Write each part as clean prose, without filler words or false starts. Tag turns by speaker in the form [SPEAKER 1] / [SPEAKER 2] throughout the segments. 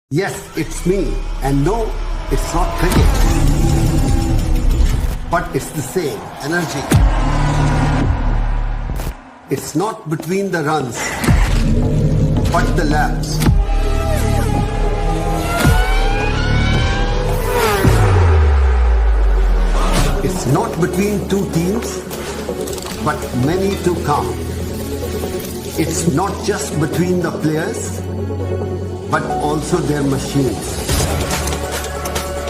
[SPEAKER 1] Yes, it's me. And no, it's not cricket. But it's the same energy. It's not between the runs, but the laps. It's not between two teams, but many to come. It's not just between the players, but also their machines.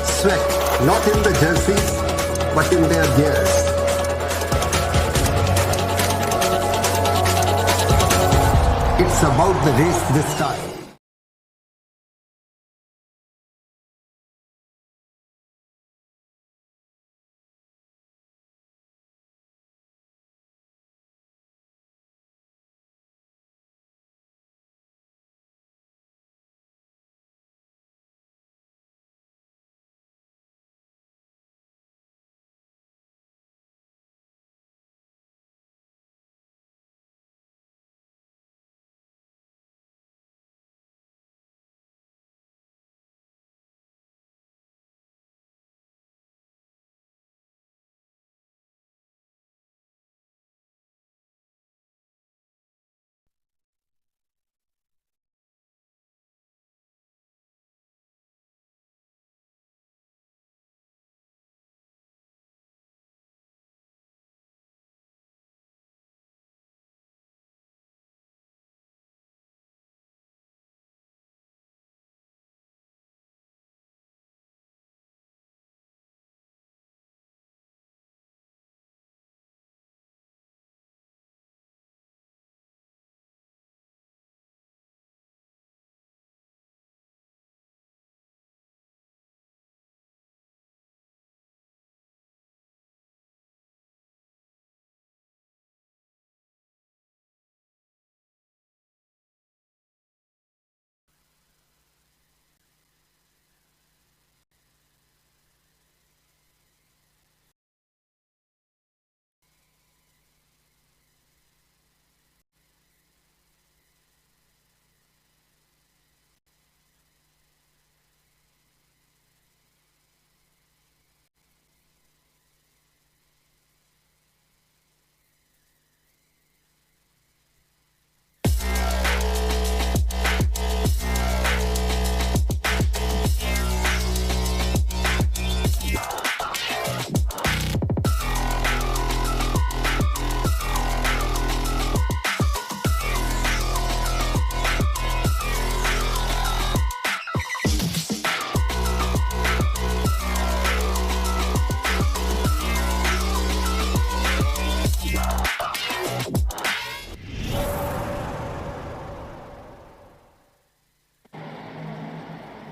[SPEAKER 1] Sweat, not in the jerseys, but in their gears. It's about the race this time.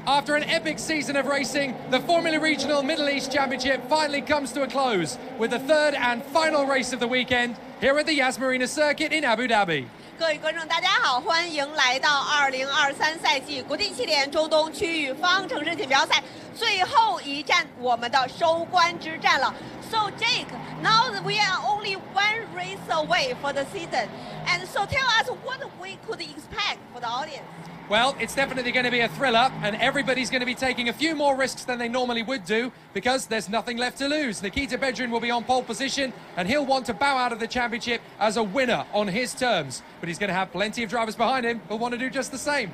[SPEAKER 2] After an epic season of racing, the Formula Regional Middle East Championship finally comes to a close with the third and final race of the weekend here at the Yas Marina Circuit in Abu Dhabi.
[SPEAKER 3] 各位观众，大家好，欢迎来到2023赛季国际汽联中东区域方程式锦标赛最后一站，我们的收官之战了。So Jake, now we are only one race away for the season, and so tell us what we could expect for the audience.
[SPEAKER 2] Well, it's definitely going to be a thriller, and everybody's going to be taking a few more risks than they normally would do because there's nothing left to lose. Nikita Bedrin will be on pole position, and he'll want to bow out of the championship as a winner on his terms. But he's going to have plenty of drivers behind him who'll want to do just the same.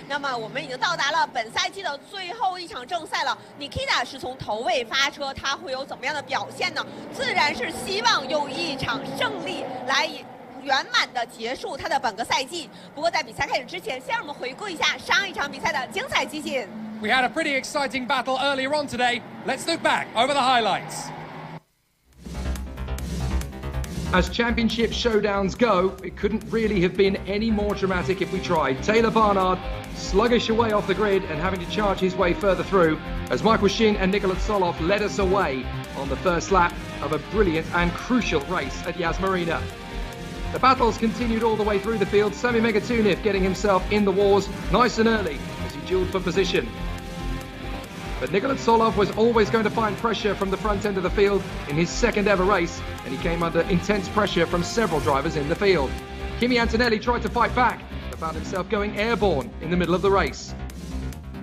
[SPEAKER 3] 那么我们已经到达了本赛季的最后一场正赛了。Nikita 是从头位发车，他会有怎么样的表现呢？自然是希望用一场胜利来圆满的结束他的本个赛季。不过在比赛开始之前，先让我们回顾一下上一场比赛的精彩集锦。
[SPEAKER 2] We had a pretty exciting battle earlier on today. Let's look back over the highlights.
[SPEAKER 4] As championship showdowns go, it couldn't really have been any more dramatic if we tried. Taylor Barnard sluggish away off the grid and having to charge his way further through as Michael Shin and Nicolas Soloff led us away on the first lap of a brilliant and crucial race at Yas Marina. The battles continued all the way through the field, Sami Megatuniv getting himself in the wars nice and early as he duelled for position. But Nicolas Soloff was always going to find pressure from the front end of the field in his second ever race, and he came under intense pressure from several drivers in the field. Kimi Antonelli tried to fight back, but found himself going airborne in the middle of the race.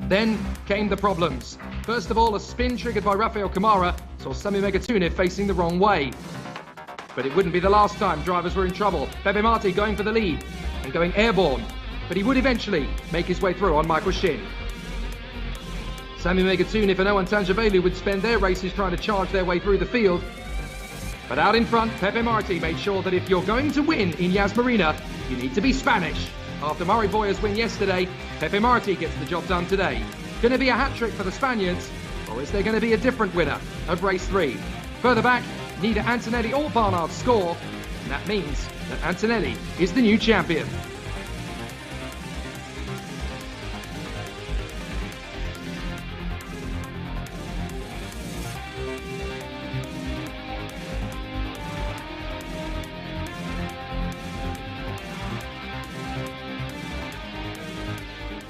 [SPEAKER 4] Then came the problems. First of all, a spin triggered by Rafael Kamara saw Sami Megatuniv facing the wrong way. But it wouldn't be the last time drivers were in trouble. Pepe Marti going for the lead and going airborne, but he would eventually make his way through on Michael Shin. Sami Megatuniv and Owen Tangevelu would spend their races trying to charge their way through the field. But out in front, Pepe Marti made sure that if you're going to win in Yas Marina, you need to be Spanish. After Murray Boyer's win yesterday, Pepe Marti gets the job done today. Going to be a hat-trick for the Spaniards, or is there going to be a different winner of race 3? Further back, neither Antonelli or Barnard score, and that means that Antonelli is the new champion.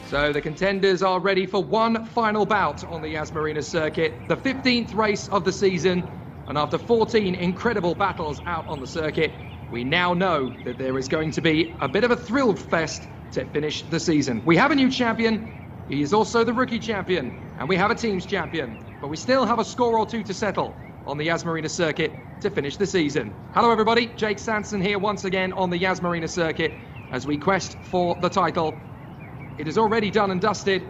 [SPEAKER 4] So the contenders are ready for one final bout on the Yas Marina Circuit, the 15th race of the season, and after 14 incredible battles out on the circuit, we now know that there is going to be a bit of a thrill fest to finish the season. We have a new champion, he is also the rookie champion, and we have a team's champion, but we still have a score or two to settle on the Yas Marina Circuit to finish the season. Hello everybody, Jake Sanson here once again on the Yas Marina Circuit as we quest for the title. It is already done and dusted,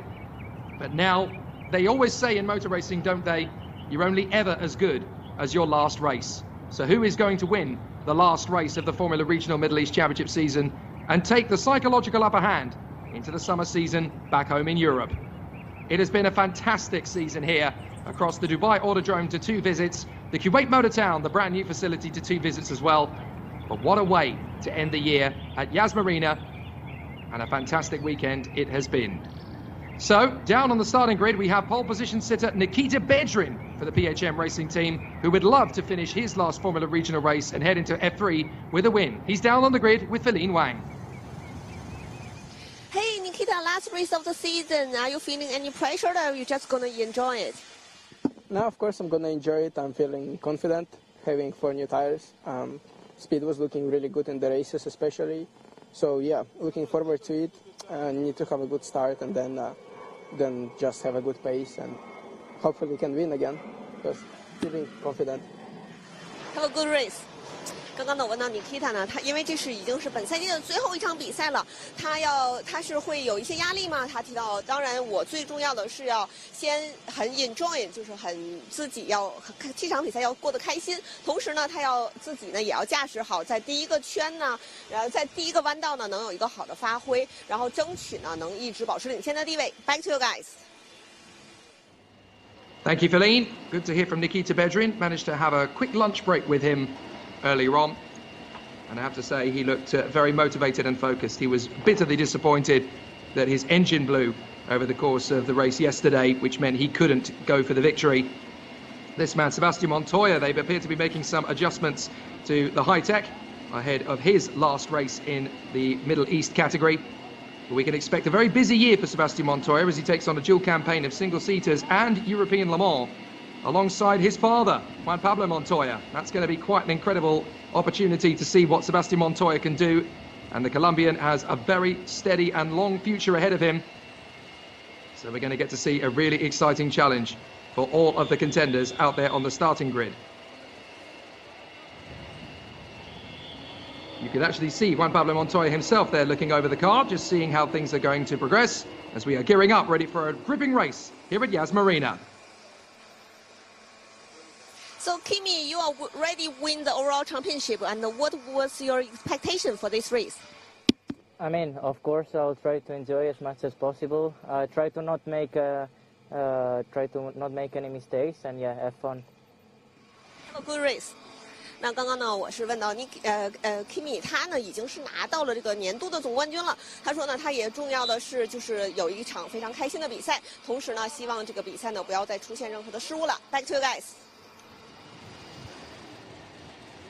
[SPEAKER 4] but now, they always say in motor racing, don't they, you're only ever as good as your last race. So who is going to win the last race of the Formula Regional Middle East Championship season and take the psychological upper hand into the summer season back home in Europe? It has been a fantastic season here across the Dubai Autodrome to 2 visits, the Kuwait Motor Town, the brand new facility, to 2 visits as well. But what a way to end the year at Yas Marina, and a fantastic weekend it has been. So, down on the starting grid, we have pole position sitter Nikita Bedrin for the PHM racing team, who would love to finish his last Formula Regional race and head into F3 with a win. He's down on the grid with Feline Wang.
[SPEAKER 3] Hey, Nikita, last race of the season, are you feeling any pressure, or are you just going to enjoy it?
[SPEAKER 5] No, of course I'm going to enjoy it. I'm feeling confident, having 4 new tires. Speed was looking really good in the races especially. So yeah, looking forward to it. Need to have a good start and then just have a good pace and hopefully we can win again because feeling confident.
[SPEAKER 3] Have a good race. 刚刚呢，我问到 Nikita 呢，他因为这是已经是本赛季的最后一场比赛了，他是会有一些压力吗？他提到，当然我最重要的是要先很 enjoy， 就是很自己要这场比赛要过得开心，同时呢，他要自己呢也要驾驶好，在第一个圈呢，然后在第一个弯道呢能有一个好的发挥，然后争取呢能一直保持领先的地位。Back to you guys.
[SPEAKER 4] Thank you, Feline. Good to hear from Nikita Bedrin. Managed to have a quick lunch break with him earlier on, and I have to say he looked very motivated and focused. He was bitterly disappointed that his engine blew over the course of the race yesterday, which meant he couldn't go for the victory. This man, Sebastian Montoya, they appear to be making some adjustments to the high-tech ahead of his last race in the Middle East category. We can expect a very busy year for Sebastian Montoya as he takes on a dual campaign of single-seaters and European Le Mans alongside his father, Juan Pablo Montoya. That's going to be quite an incredible opportunity to see what Sebastian Montoya can do, and the Colombian has a very steady and long future ahead of him. So we're going to get to see a really exciting challenge for all of the contenders out there on the starting grid. You can actually see Juan Pablo Montoya himself there looking over the car, just seeing how things are going to progress as we are gearing up, ready for a gripping race here at Yas Marina.
[SPEAKER 3] So, Kimi, you already win the overall championship, and what was your expectation for this race?
[SPEAKER 6] I mean, of course, I'll try to enjoy as much as possible. Try to not make any mistakes, and yeah, have fun.
[SPEAKER 3] Have a good race. 那刚刚呢，我是问到Kimi， 他呢已经是拿到了这个年度的总冠军了。他说呢，他也重要的是就是有一场非常开心的比赛，同时呢，希望这个比赛呢不要再出现任何的失误了。Back to you guys.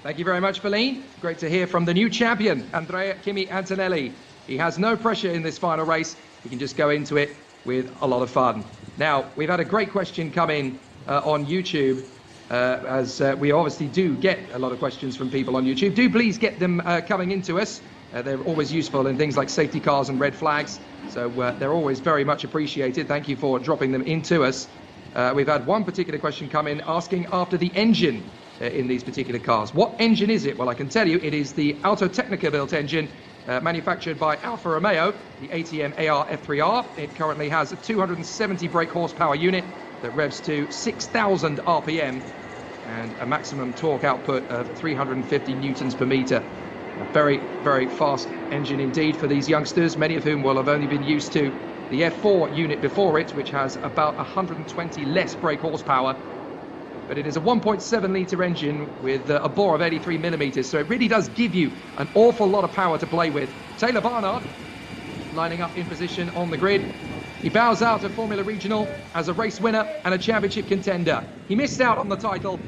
[SPEAKER 4] Thank you very much, Feline. Great to hear from the new champion, Andrea Kimi Antonelli. He has no pressure in this final race. He can just go into it with a lot of fun. Now, we've had a great question come in on YouTube, as we obviously do get a lot of questions from people on YouTube. Do please get them coming into us. They're always useful in things like safety cars and red flags, so they're always very much appreciated. Thank you for dropping them into us. We've had one particular question come in asking after the engine in these particular cars. What engine is it? Well, I can tell you it is the Autotechnica built engine manufactured by Alfa Romeo, the ATM AR F3R. It currently has a 270 brake horsepower unit that revs to 6,000 RPM and a maximum torque output of 350 newtons per meter. A very, very fast engine indeed for these youngsters, many of whom will have only been used to the F4 unit before it, which has about 120 less brake horsepower. But it is a 1.7 litre engine with a bore of 83 millimetres, so it really does give you an awful lot of power to play with. Taylor Barnard lining up in position on the grid. He bows out of Formula Regional as a race winner and a championship contender. He missed out on the title,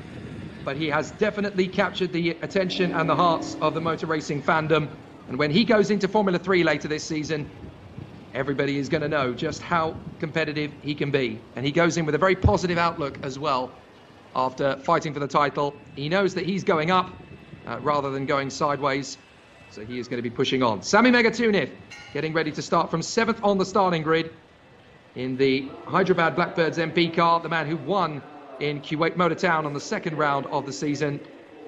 [SPEAKER 4] but he has definitely captured the attention and the hearts of the motor racing fandom. And when he goes into Formula 3 later this season, everybody is going to know just how competitive he can be. And he goes in with a very positive outlook as well. After fighting for the title, he knows that he's going up rather than going sideways, so he is going to be pushing on. Sami Megatuniv getting ready to start from 7th on the starting grid in the Hyderabad Blackbirds MP car, the man who won in Kuwait Motor Town on the second round of the season.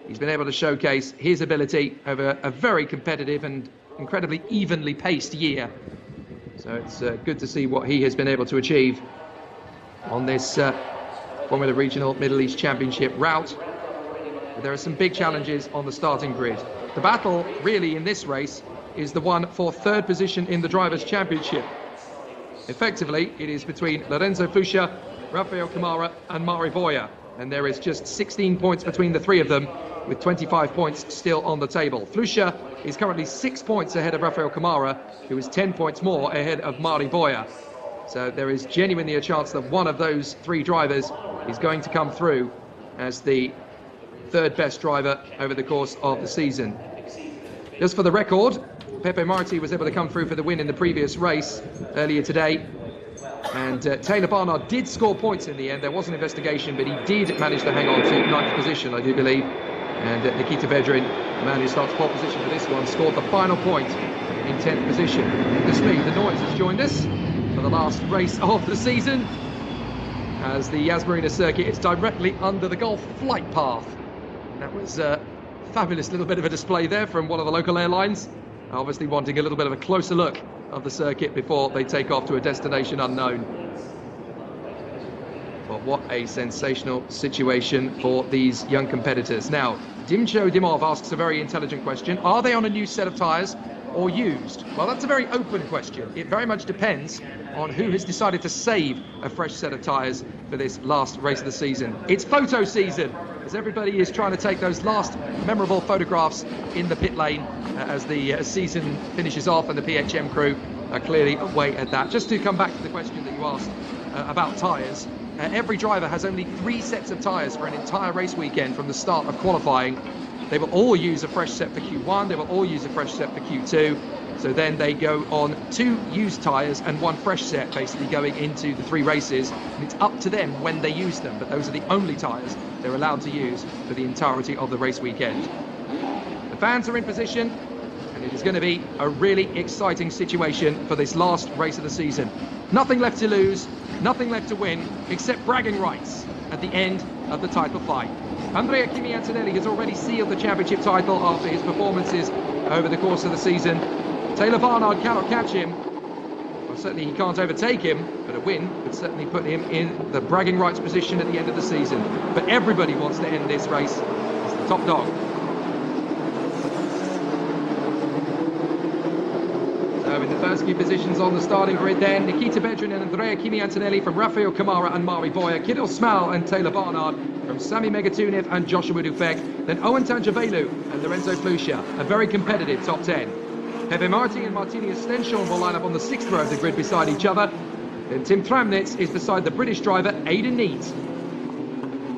[SPEAKER 4] He's been able to showcase his ability over a very competitive and incredibly evenly paced year. So it's good to see what he has been able to achieve on this Formula Regional Middle East Championship route. But there are some big challenges on the starting grid. The battle really in this race is the one for 3rd position in the Drivers' Championship. Effectively, it is between Lorenzo Flusha, Rafael Camara and Mari Boya, and there is just 16 points between the three of them, with 25 points still on the table. Flusha is currently 6 points ahead of Rafael Camara, who is 10 points more ahead of Mari Boya. So there is genuinely a chance that one of those three drivers is going to come through as the 3rd best driver over the course of the season. Just for the record, Pepe Marti was able to come through for the win in the previous race earlier today. And Taylor Barnard did score points in the end. There was an investigation, but he did manage to hang on to 9th position, I do believe. And Nikita Vedrin, the man who starts pole position for this one, scored the final point in 10th position. The speed, the noise has joined us for the last race of the season, as the Yas Marina Circuit is directly under the Gulf flight path. And that was a fabulous little bit of a display there from one of the local airlines, obviously wanting a little bit of a closer look of the circuit before they take off to a destination unknown. But what a sensational situation for these young competitors. Now, Dimcho Dimov asks a very intelligent question. Are they on a new set of tyres or used? Well, that's a very open question. It very much depends on who has decided to save a fresh set of tyres for this last race of the season. It's photo season, as everybody is trying to take those last memorable photographs in the pit lane as the season finishes off, and the PHM crew are clearly away at that. Just to come back to the question that you asked about tyres, every driver has only 3 sets of tyres for an entire race weekend from the start of qualifying. They will all use a fresh set for Q1, they will all use a fresh set for Q2, so then they go on 2 used tyres and 1 fresh set, basically going into the 3 races, and it's up to them when they use them, but those are the only tyres they're allowed to use for the entirety of the race weekend. The fans are in position, and it is going to be a really exciting situation for this last race of the season. Nothing left to lose, nothing left to win, except bragging rights at the end of the title fight. Andrea Kimi Antonelli has already sealed the championship title after his performances over the course of the season. Taylor Barnard cannot catch him. Well, certainly he can't overtake him, but a win would certainly put him in the bragging rights position at the end of the season. But everybody wants to end this race as the top dog. So in the first few positions on the starting grid then, Nikita Bedrin and Andrea Kimi Antonelli from Rafael Camara and Mari Boya, Kidil Smal and Taylor Barnard from Sami Megatuniv and Joshua Dufek, then Owen Tanjavelu and Lorenzo Flusha, a very competitive top 10. Pepe Marti and Martini Stenshorn will line up on the 6th row of the grid beside each other. Then Tim Tramnitz is beside the British driver Aidan Neat.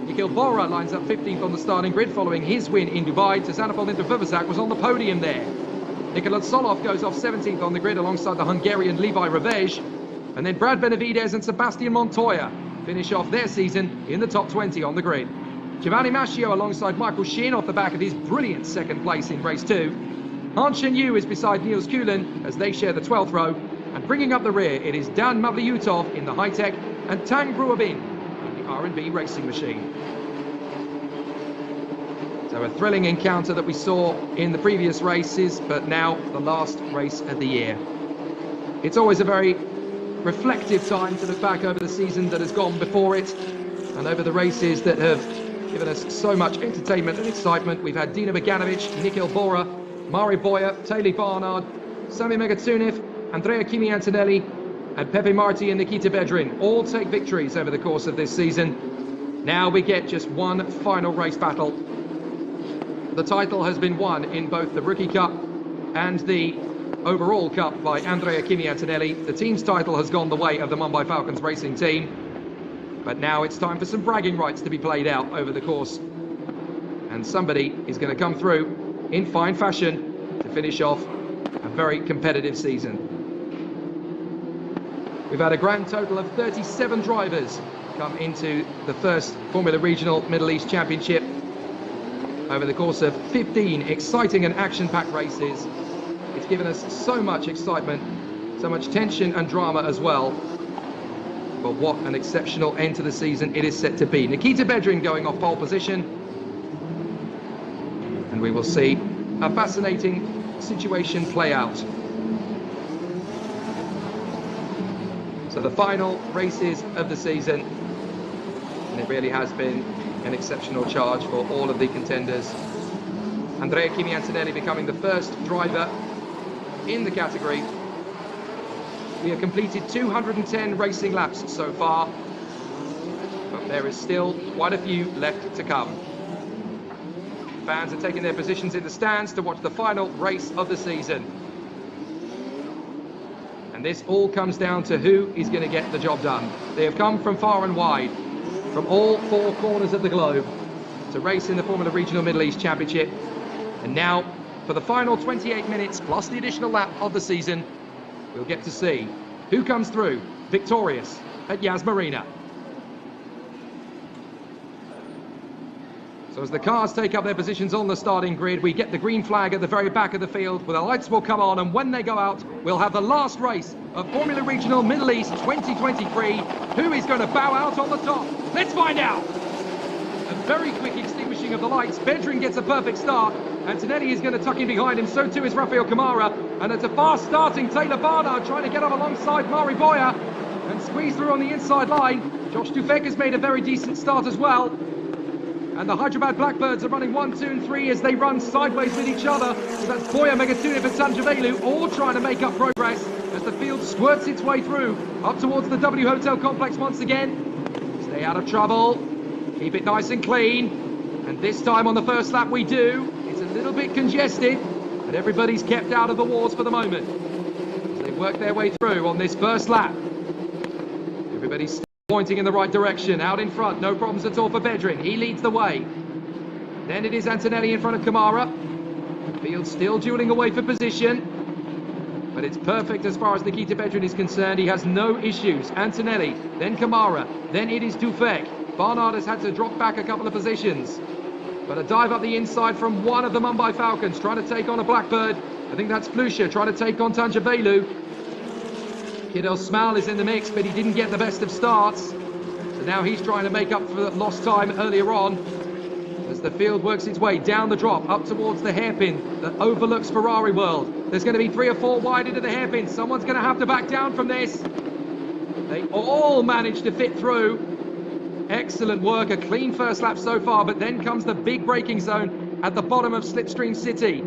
[SPEAKER 4] Nikhil Bora lines up 15th on the starting grid following his win in Dubai. Tazanopol Intervivazak was on the podium there. Nikola Solov goes off 17th on the grid alongside the Hungarian Levi Revej. And then Brad Benavides and Sebastian Montoya finish off their season in the top 20 on the grid. Giovanni Mascio alongside Michael Shin off the back of his brilliant 2nd place in race 2. Han Shen-Yu is beside Niels Kuhlen as they share the 12th row. And bringing up the rear, it is Dan Mavlyutov in the high-tech and Tang Bruabin in the R&B racing machine. So a thrilling encounter that we saw in the previous races, but now the last race of the year. It's always a very reflective time to look back over the season that has gone before it and over the races that have given us so much entertainment and excitement. We've had Dino Beganovic, Nikhil Bora, Mari Boya, Taylor Barnard, Sami Megatsunev, Andrea Kimi Antonelli and Pepe Marti and Nikita Bedrin all take victories over the course of this season. Now we get just one final race battle. The title has been won in both the Rookie Cup and the Overall Cup by Andrea Kimi Antonelli. The team's title has gone the way of the Mumbai Falcons racing team. But now it's time for some bragging rights to be played out over the course. And somebody is going to come through in fine fashion to finish off a very competitive season. We've had a grand total of 37 drivers come into the first Formula Regional Middle East Championship over the course of 15 exciting and action-packed races. It's given us so much excitement, so much tension and drama as well. But what an exceptional end to the season it is set to be. Nikita Bedrin going off pole position. And we will see a fascinating situation play out. So the final races of the season. And it really has been an exceptional charge for all of the contenders. Andrea Kimi Antonelli becoming the first driver in the category. We have completed 210 racing laps so far, but there is still quite a few left to come. Fans are taking their positions in the stands to watch the final race of the season. And this all comes down to who is going to get the job done. They have come from far and wide, from all four corners of the globe, to race in the Formula Regional Middle East Championship. And now, for the final 28 minutes plus the additional lap of the season, we'll get to see who comes through victorious at Yas Marina. So as the cars take up their positions on the starting grid, we get the green flag at the very back of the field, where the lights will come on, and when they go out, we'll have the last race of Formula Regional Middle East 2023. Who is going to bow out on the top? Let's find out! A very quick extinguishing of the lights. Bedrin gets a perfect start. Antonelli is going to tuck in behind him, so too is Rafael Kamara. And it's a fast starting Taylor Barnard trying to get up alongside Mari Boya and squeeze through on the inside line. Josh Dufek has made a very decent start as well. And the Hyderabad Blackbirds are running 1, 2 and 3 as they run sideways with each other. So that's Boya, Megatsunev and Sanjavelu all trying to make up progress as the field squirts its way through up towards the W Hotel complex once again. Stay out of trouble. Keep it nice and clean. And this time on the first lap we do. It's a little bit congested, but everybody's kept out of the wars for the moment. As they work their way through on this first lap. Everybody's pointing in the right direction. Out in front, no problems at all for Bedrin. He leads the way. Then it is Antonelli in front of Kamara. Field still dueling away for position. But it's perfect as far as Nikita Bedrin is concerned. He has no issues. Antonelli, then Kamara, then it is Dufek. Barnard has had to drop back a couple of positions. But a dive up the inside from one of the Mumbai Falcons, trying to take on a Blackbird. I think that's Flusha trying to take on Tanjavelu. Kidel Smal is in the mix, but he didn't get the best of starts. So now he's trying to make up for lost time earlier on. As the field works its way down the drop, up towards the hairpin that overlooks Ferrari World. There's going to be 3 or 4 wide into the hairpin. Someone's going to have to back down from this. They all managed to fit through. Excellent work, a clean first lap so far, but then comes the big braking zone at the bottom of Slipstream City.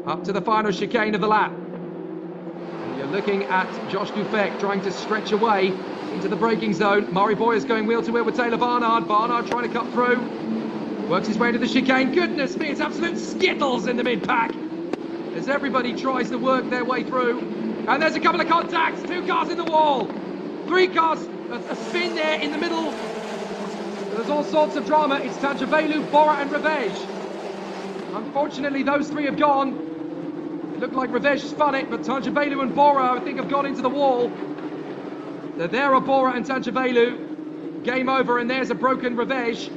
[SPEAKER 4] Up to the final chicane of the lap. And you're looking at Josh Dufek trying to stretch away into the braking zone. Mari Boy is going wheel to wheel with Taylor Barnard. Barnard trying to cut through. Works his way into the chicane. Goodness me, it's absolute skittles in the mid-pack as everybody tries to work their way through. And there's a couple of contacts. 2 cars in the wall. 3 cars. A spin there in the middle. There's all sorts of drama. It's Tanjavelu, Bora and Revej. Unfortunately, those 3 have gone. It looked like Revej spun it, but Tanjavelu and Bora, I think, have gone into the wall. There are Bora and Tanjavelu. Game over, and there's a broken Revej.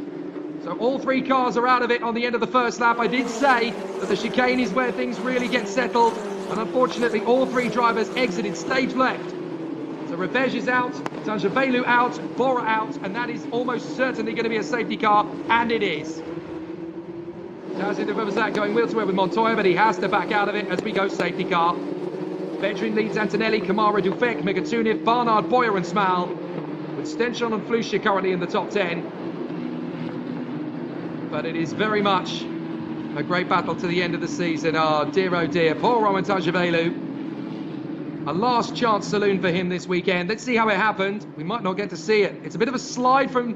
[SPEAKER 4] So all three cars are out of it on the end of the first lap. I did say that the chicane is where things really get settled, and unfortunately all three drivers exited stage left. So Revej is out, Tanjavelu out, Bora out, and that is almost certainly going to be a safety car, and it is. Tazzy de Vivazak going wheel to wheel with Montoya, but he has to back out of it as we go safety car. Bedrin leads Antonelli, Kamara, Dufek, Megatunev, Barnard, Boyer and Smal, with Stenchon and Flusha currently in the top 10. But it is very much a great battle to the end of the season. Oh dear, poor Roman Tanjavelu. A last chance saloon for him this weekend. Let's see how it happened. We might not get to see it. It's a bit of a slide from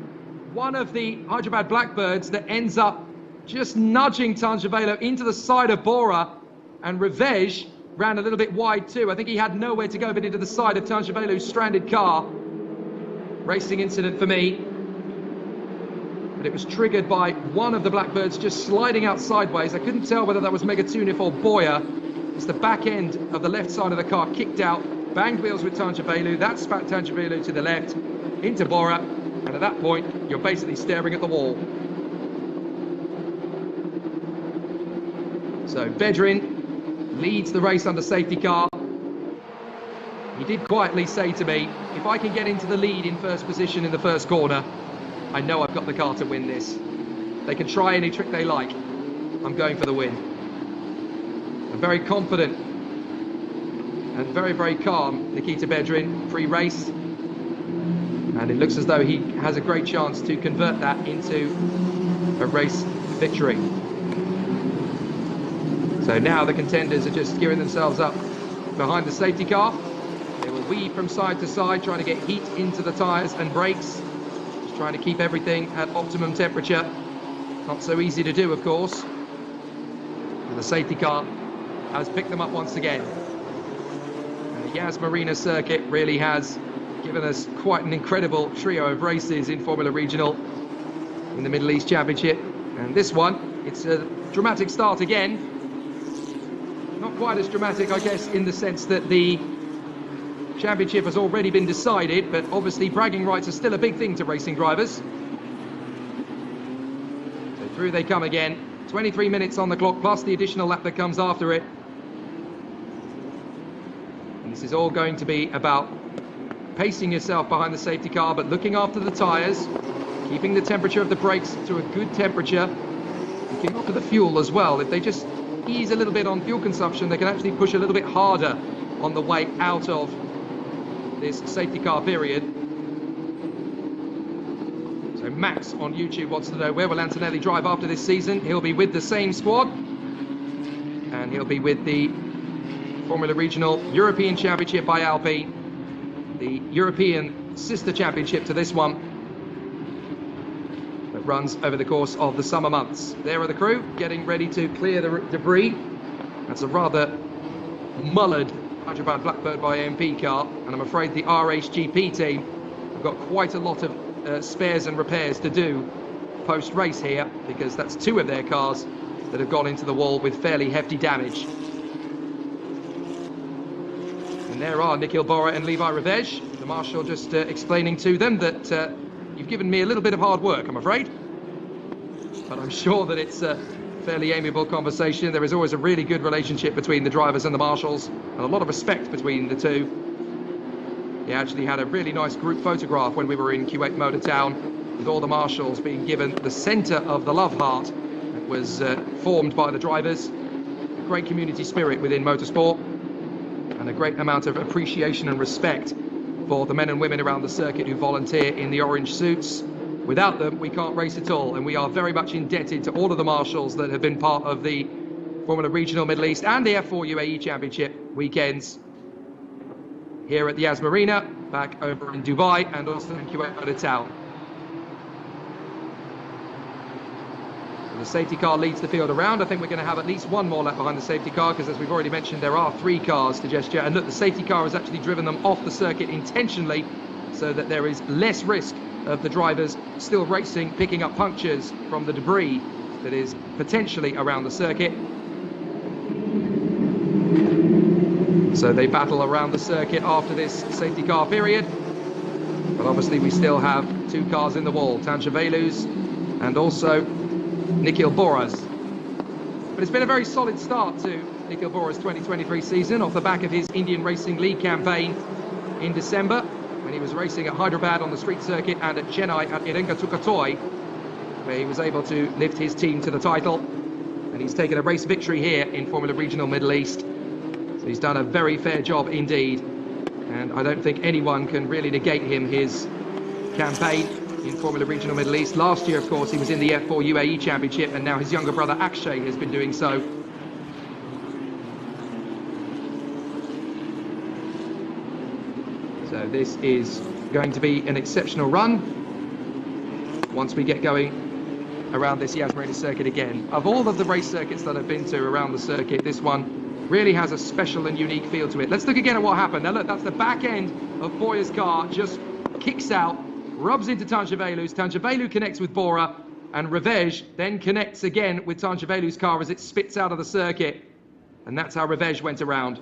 [SPEAKER 4] one of the Hyderabad Blackbirds that ends up just nudging Tanjavelu into the side of Bora, and Revej ran a little bit wide too. I think he had nowhere to go but into the side of Tanjavelu's stranded car. Racing incident for me. But it was triggered by one of the Blackbirds just sliding out sideways. I couldn't tell whether that was Megatunif or Boyer. It's the back end of the left side of the car kicked out, banged wheels with Tanjavelu. That spat Tanjavelu to the left into Bora, and at that point you're basically staring at the wall. So Bedrin leads the race under safety car. He did quietly say to me, if I can get into the lead in first position in the first corner, I know I've got the car to win this. They can try any trick they like. I'm going for the win. I'm very confident and very, very calm, Nikita Bedrin, pre-race. And it looks as though he has a great chance to convert that into a race victory. So now the contenders are just gearing themselves up behind the safety car. They will weave from side to side, trying to get heat into the tyres and brakes. Just trying to keep everything at optimum temperature. Not so easy to do, of course. And the safety car has picked them up once again. And the Yas Marina Circuit really has given us quite an incredible trio of races in Formula Regional in the Middle East Championship. And this one, it's a dramatic start again. Not quite as dramatic, I guess, in the sense that the championship has already been decided, but obviously bragging rights are still a big thing to racing drivers. So through they come again. 23 minutes on the clock, plus the additional lap that comes after it. And this is all going to be about pacing yourself behind the safety car, but looking after the tyres, keeping the temperature of the brakes to a good temperature, looking after the fuel as well. If they just ease a little bit on fuel consumption, they can actually push a little bit harder on the way out of this safety car period. So Max on YouTube wants to know, where will Antonelli drive after this season? He'll be with the same squad, and he'll be with the Formula Regional European Championship by Alpine, the European sister championship to this one that runs over the course of the summer months. There are the crew getting ready to clear the debris. That's a rather mullered Hyderabad Blackbird by AMP car, and I'm afraid the RHGP team have got quite a lot of spares and repairs to do post-race here, because that's two of their cars that have gone into the wall with fairly hefty damage. And there are Nikhil Bora and Levi Revej. The marshal just explaining to them that you've given me a little bit of hard work, I'm afraid. But I'm sure that it's a fairly amiable conversation. There is always a really good relationship between the drivers and the marshals, and a lot of respect between the two. He actually had a really nice group photograph when we were in Kuwait Motor Town, with all the marshals being given the centre of the love heart that was formed by the drivers. A great community spirit within motorsport, and a great amount of appreciation and respect for the men and women around the circuit who volunteer in the orange suits. Without them, we can't race at all, and we are very much indebted to all of the marshals that have been part of the Formula Regional Middle East and the F4 UAE Championship weekends here at the Yas Marina, back over in Dubai, and also in Kuwait Motor Town. The safety car leads the field around. I think we're going to have at least one more lap behind the safety car, because as we've already mentioned, there are three cars to gesture. And look, the safety car has actually driven them off the circuit intentionally, so that there is less risk of the drivers still racing, picking up punctures from the debris that is potentially around the circuit. So they battle around the circuit after this safety car period. But obviously we still have two cars in the wall, Tanjavelu's and also Nikhil Boras. But it's been a very solid start to Nikhil Boras' 2023 season off the back of his Indian Racing League campaign in December, when he was racing at Hyderabad on the street circuit and at Chennai at Iringa-Tukatoy, where he was able to lift his team to the title. And he's taken a race victory here in Formula Regional Middle East. So he's done a very fair job indeed. And I don't think anyone can really negate his campaign in Formula Regional Middle East. Last year, of course, he was in the F4 UAE Championship, and now his younger brother Akshay has been doing so. So this is going to be an exceptional run once we get going around this Yas Marina circuit again. Of all of the race circuits that I've been to around the circuit, this one really has a special and unique feel to it. Let's look again at what happened. Now look, that's the back end of Boya's car, just kicks out, rubs into Tanjavelu's. Tanjavelu connects with Bora, and Revej then connects again with Tanjavelu's car as it spits out of the circuit. And that's how Revej went around.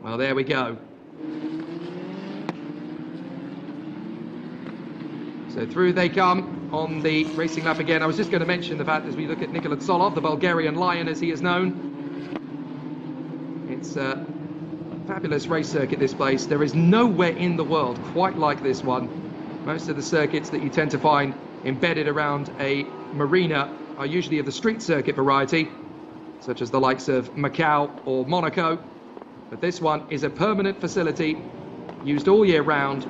[SPEAKER 4] Well, there we go. So through they come on the racing lap again. I was just going to mention the fact, as we look at Nikola Tsolov, the Bulgarian Lion as he is known. It's a fabulous race circuit, this place. There is nowhere in the world quite like this one. Most of the circuits that you tend to find embedded around a marina are usually of the street circuit variety, such as the likes of Macau or Monaco. But this one is a permanent facility, used all year round.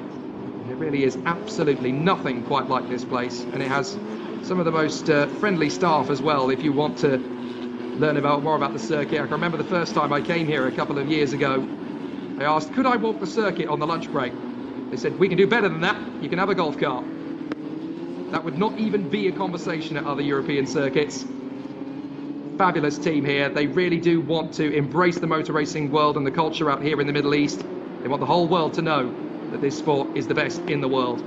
[SPEAKER 4] There really is absolutely nothing quite like this place, and it has some of the most friendly staff as well. If you want to learn more about the circuit, I can remember the first time I came here a couple of years ago, I asked, could I walk the circuit on the lunch break? They said, we can do better than that, you can have a golf cart. That would not even be a conversation at other European circuits. Fabulous team here. They really do want to embrace the motor racing world and the culture out here in the Middle East. They want the whole world to know that this sport is the best in the world.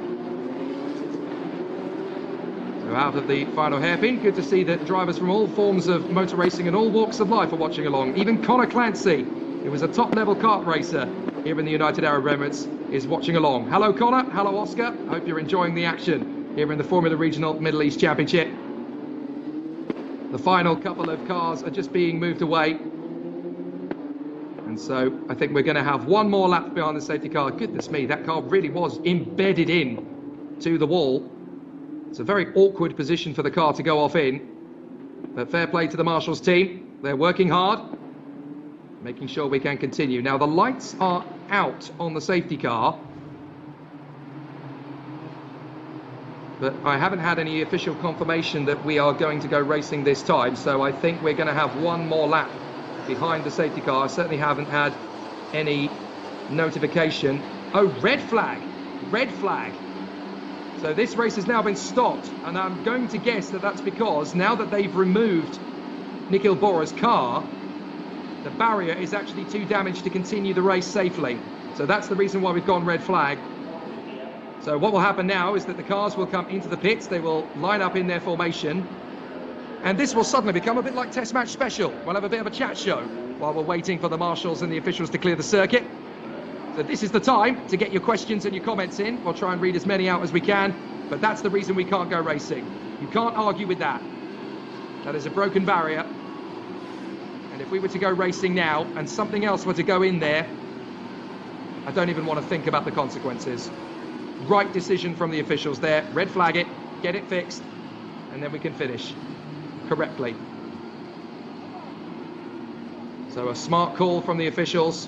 [SPEAKER 4] So out of the final hairpin, good to see that drivers from all forms of motor racing and all walks of life are watching along. Even Conor Clancy, who was a top-level kart racer here in the United Arab Emirates, is watching along. Hello Conor, hello Oscar. Hope you're enjoying the action here in the Formula Regional Middle East Championship. The final couple of cars are just being moved away. And so I think we're going to have one more lap behind the safety car. Goodness me, that car really was embedded in to the wall. It's a very awkward position for the car to go off in. But fair play to the Marshals team. They're working hard, making sure we can continue. Now the lights are out on the safety car, but I haven't had any official confirmation that we are going to go racing this time, so I think we're going to have one more lap behind the safety car. I certainly haven't had any notification. Oh, red flag, red flag. So this race has now been stopped, and I'm going to guess that that's because now that they've removed Nikhil Bora's car, the barrier is actually too damaged to continue the race safely. So that's the reason why we've gone red flag. So what will happen now is that the cars will come into the pits, they will line up in their formation, and this will suddenly become a bit like Test Match Special. We'll have a bit of a chat show while we're waiting for the marshals and the officials to clear the circuit. So this is the time to get your questions and your comments in. We'll try and read as many out as we can, but that's the reason we can't go racing. You can't argue with that. That is a broken barrier. And if we were to go racing now and something else were to go in there, I don't even want to think about the consequences. Right decision from the officials there. Red flag it, get it fixed, and then we can finish correctly. So a smart call from the officials.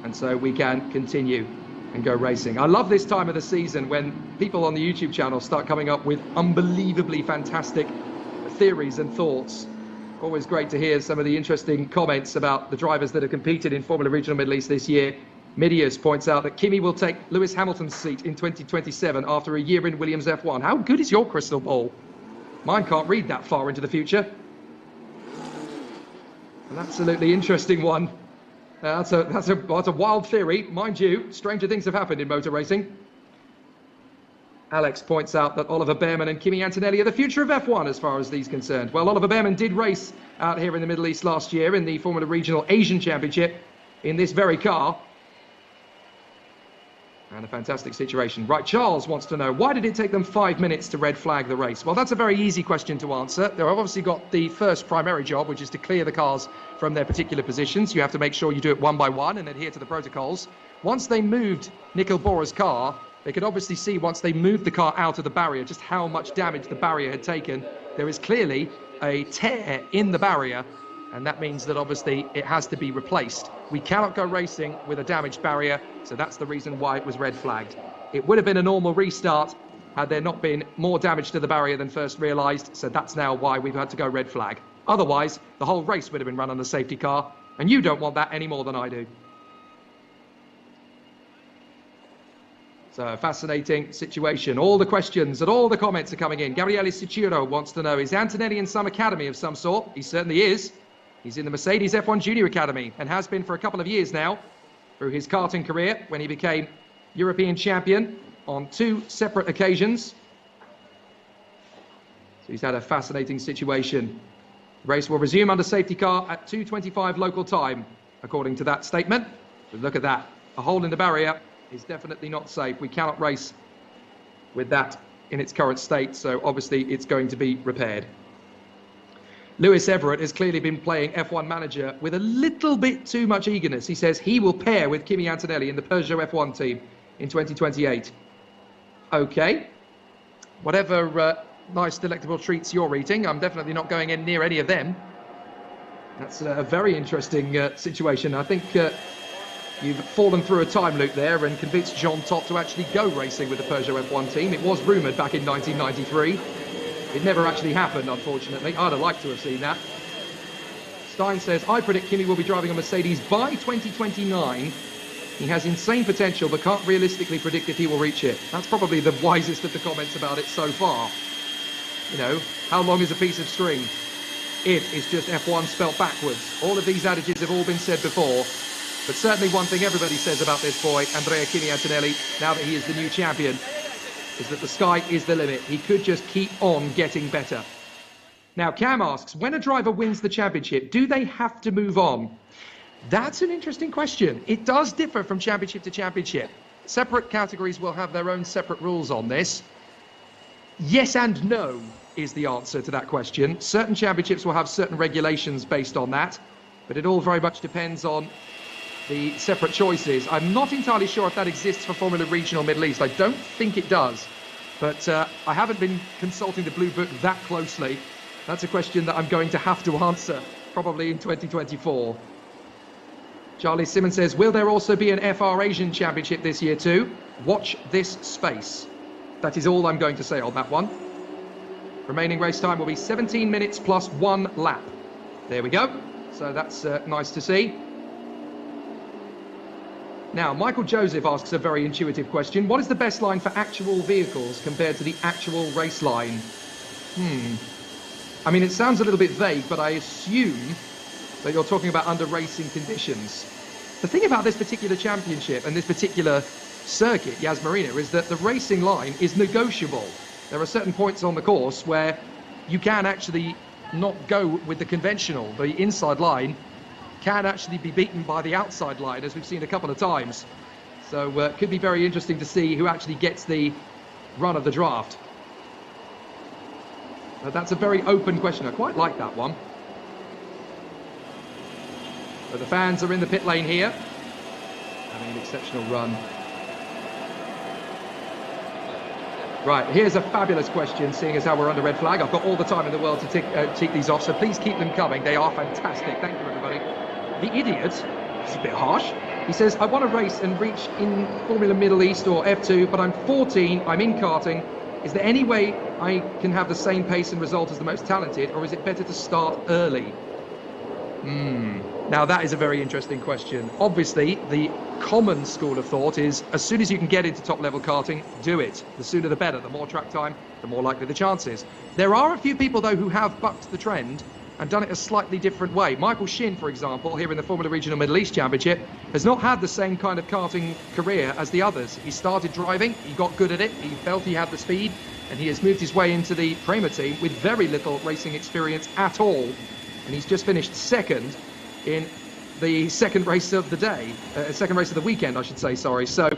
[SPEAKER 4] And so we can continue and go racing. I love this time of the season when people on the YouTube channel start coming up with unbelievably fantastic theories and thoughts. Always great to hear some of the interesting comments about the drivers that have competed in Formula Regional Middle East this year. Midius points out that Kimi will take Lewis Hamilton's seat in 2027 after a year in Williams F1. How good is your crystal ball? Mine can't read that far into the future. An absolutely interesting one. That's a wild theory. Mind you, stranger things have happened in motor racing. Alex points out that Oliver Behrman and Kimi Antonelli are the future of F1 as far as he's concerned. Well, Oliver Behrman did race out here in the Middle East last year in the Formula Regional Asian Championship in this very car. And a fantastic situation. Right, Charles wants to know, why did it take them 5 minutes to red flag the race? Well, that's a very easy question to answer. They've obviously got the first primary job, which is to clear the cars from their particular positions. You have to make sure you do it one by one and adhere to the protocols. Once they moved Nikhil Bora's car, they could obviously see once they moved the car out of the barrier just how much damage the barrier had taken. There is clearly a tear in the barrier, and that means that obviously it has to be replaced. We cannot go racing with a damaged barrier, so that's the reason why it was red flagged. It would have been a normal restart had there not been more damage to the barrier than first realised, so that's now why we've had to go red flag. Otherwise, the whole race would have been run on the safety car, and you don't want that any more than I do. So, a fascinating situation. All the questions and all the comments are coming in. Gabriele Sicuro wants to know, is Antonelli in some academy of some sort? He certainly is. He's in the Mercedes F1 Junior Academy and has been for a couple of years now through his karting career when he became European champion on 2 separate occasions. So he's had a fascinating situation. The race will resume under safety car at 2:25 local time, according to that statement. But look at that. A hole in the barrier is definitely not safe. We cannot race with that in its current state, so obviously it's going to be repaired. Lewis Everett has clearly been playing F1 manager with a little bit too much eagerness. He says he will pair with Kimi Antonelli in the Peugeot F1 team in 2028. Okay. Whatever nice delectable treats you're eating, I'm definitely not going in near any of them. That's a very interesting situation. I think you've fallen through a time loop there and convinced Jean Todt to actually go racing with the Peugeot F1 team. It was rumoured back in 1993. It never actually happened, unfortunately. I'd have liked to have seen that. Stein says, I predict Kimi will be driving a Mercedes by 2029. He has insane potential, but can't realistically predict if he will reach it. That's probably the wisest of the comments about it so far. You know, how long is a piece of string? It is just F1 spelt backwards. All of these adages have all been said before. But certainly one thing everybody says about this boy, Andrea Kimi Antonelli, now that he is the new champion, is that the sky is the limit. He could just keep on getting better. Now, Cam asks, when a driver wins the championship, do they have to move on? That's an interesting question. It does differ from championship to championship. Separate categories will have their own separate rules on this. Yes and no is the answer to that question. Certain championships will have certain regulations based on that, but it all very much depends on the separate choices. I'm not entirely sure if that exists for Formula Regional Middle East. I don't think it does, but I haven't been consulting the Blue Book that closely. That's a question that I'm going to have to answer, probably in 2024. Charlie Simmons says, will there also be an FR Asian Championship this year too? Watch this space. That is all I'm going to say on that one. Remaining race time will be 17 minutes plus 1 lap. There we go. So that's nice to see. Now, Michael Joseph asks a very intuitive question. What is the best line for actual vehicles compared to the actual race line? I mean, it sounds a little bit vague, but I assume that you're talking about under racing conditions. The thing about this particular championship and this particular circuit, Yas Marina, is that the racing line is negotiable. There are certain points on the course where you can actually not go with the conventional. The inside line can actually be beaten by the outside line, as we've seen a couple of times. So it could be very interesting to see who actually gets the run of the draft. But that's a very open question. I quite like that one. But the fans are in the pit lane here, having an exceptional run. Right, here's a fabulous question, seeing as how we're under red flag. I've got all the time in the world to tick these off, so please keep them coming. They are fantastic. Thank you, everybody. The idiot, it's a bit harsh. He says, I want to race and reach in Formula Middle East or F2, but I'm 14, I'm in karting. Is there any way I can have the same pace and result as the most talented, or is it better to start early? Now that is a very interesting question. Obviously, the common school of thought is as soon as you can get into top level karting, do it. The sooner the better. The more track time, the more likely the chances. There are a few people though who have bucked the trend and done it a slightly different way. Michael Shin, for example, here in the Formula Regional Middle East Championship, has not had the same kind of karting career as the others. He started driving, he got good at it, he felt he had the speed, and he has moved his way into the Prema team with very little racing experience at all. And he's just finished second in the second race of the day, second race of the weekend, I should say, sorry. So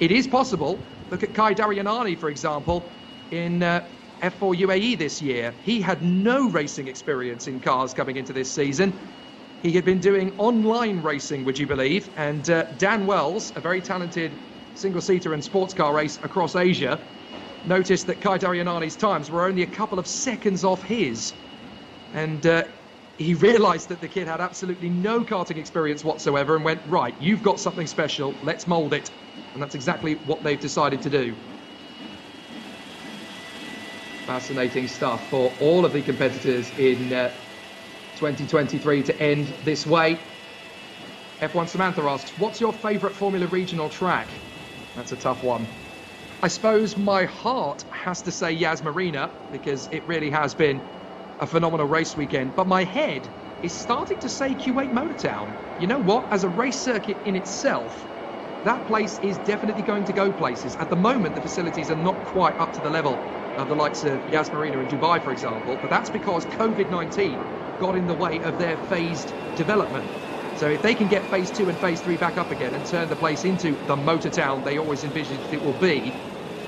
[SPEAKER 4] it is possible. Look at Kai Daryanani, for example, in F4 UAE this year. He had no racing experience in cars coming into this season. He had been doing online racing, would you believe? And Dan Wells, a very talented single-seater and sports car race across Asia, noticed that Kai Daryanani's times were only a couple of seconds off his. And he realised that the kid had absolutely no karting experience whatsoever and went, right, you've got something special, let's mould it. And that's exactly what they've decided to do. Fascinating stuff for all of the competitors in 2023 to end this way. F1 Samantha asks, what's your favourite Formula Regional track? That's a tough one. I suppose my heart has to say Yas Marina, because it really has been a phenomenal race weekend. But my head is starting to say Kuwait Motor Town. You know what? As a race circuit in itself, that place is definitely going to go places. At the moment, the facilities are not quite up to the level of the likes of Yas Marina in Dubai, for example, but that's because COVID-19 got in the way of their phased development. So if they can get phase 2 and phase 3 back up again and turn the place into the motor town they always envisioned it will be,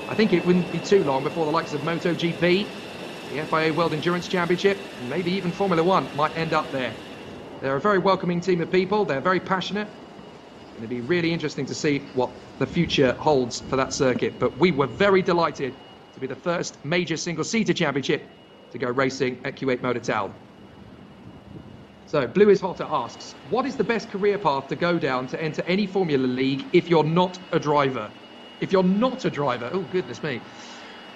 [SPEAKER 4] I think it wouldn't be too long before the likes of MotoGP, the FIA World Endurance Championship, and maybe even Formula 1 might end up there. They're a very welcoming team of people, they're very passionate, and it'd be really interesting to see what the future holds for that circuit. But we were very delighted to be the first major single-seater championship to go racing at Kuwait Motor Town. So, Blue is Hotter asks, what is the best career path to go down to enter any Formula League if you're not a driver? If you're not a driver, oh goodness me.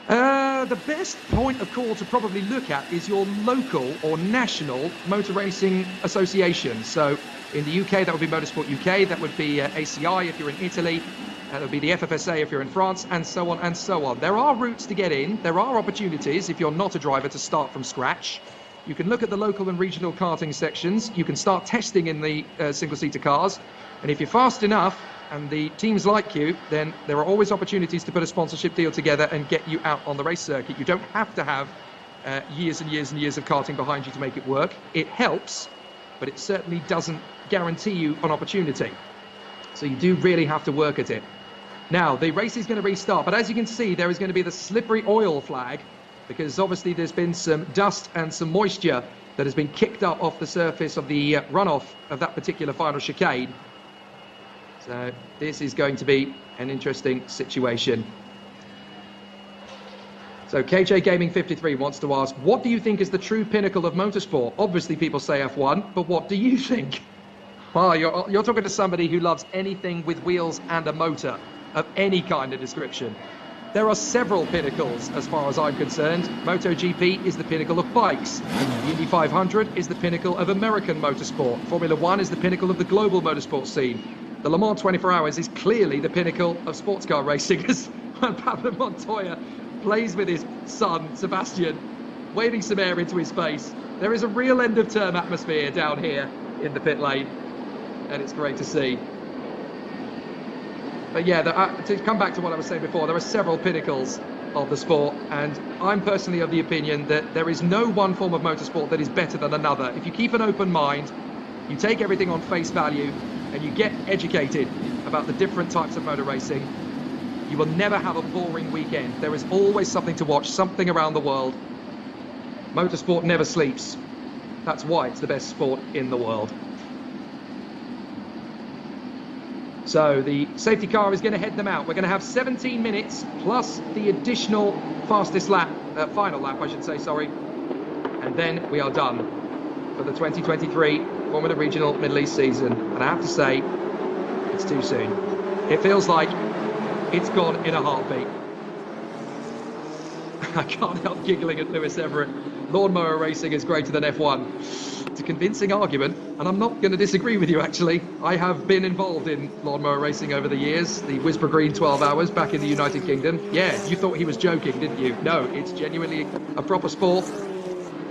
[SPEAKER 4] The best point of call to probably look at is your local or national motor racing association. So, in the UK, that would be Motorsport UK, that would be ACI if you're in Italy, that would be the FFSA if you're in France, and so on and so on. There are routes to get in, there are opportunities if you're not a driver to start from scratch. You can look at the local and regional karting sections, you can start testing in the single-seater cars, and if you're fast enough and the teams like you, then there are always opportunities to put a sponsorship deal together and get you out on the race circuit. You don't have to have years and years and years of karting behind you to make it work. It helps, but it certainly doesn't guarantee you an opportunity. So you do really have to work at it. Now, the race is going to restart, but as you can see, there is going to be the slippery oil flag, because obviously there's been some dust and some moisture that has been kicked up off the surface of the runoff of that particular final chicane. So this is going to be an interesting situation. So KJ Gaming 53 wants to ask, what do you think is the true pinnacle of motorsport? Obviously people say F1, but what do you think? Well, you're talking to somebody who loves anything with wheels and a motor of any kind of description. There are several pinnacles as far as I'm concerned. MotoGP is the pinnacle of bikes. The Indy 500 is the pinnacle of American motorsport. Formula 1 is the pinnacle of the global motorsport scene. The Le Mans 24 Hours is clearly the pinnacle of sports car racing as Pablo Montoya plays with his son, Sebastian, waving some air into his face. There is a real end-of-term atmosphere down here in the pit lane, and it's great to see. But yeah, to come back to what I was saying before, there are several pinnacles of the sport, and I'm personally of the opinion that there is no one form of motorsport that is better than another. If you keep an open mind, you take everything on face value, and you get educated about the different types of motor racing, you will never have a boring weekend. There is always something to watch, something around the world. Motorsport never sleeps. That's why it's the best sport in the world. So the safety car is going to head them out. We're going to have 17 minutes plus the additional fastest lap, final lap I should say, sorry. And then we are done for the 2023 Formula Regional Middle East season. And I have to say, it's too soon. It feels like it's gone in a heartbeat. I can't help giggling at Lewis Everett. Lawnmower racing is greater than F1. It's a convincing argument, and I'm not going to disagree with you, actually. I have been involved in lawnmower racing over the years, the Whisper Green 12 Hours back in the United Kingdom. Yeah, you thought he was joking, didn't you? No, it's genuinely a proper sport,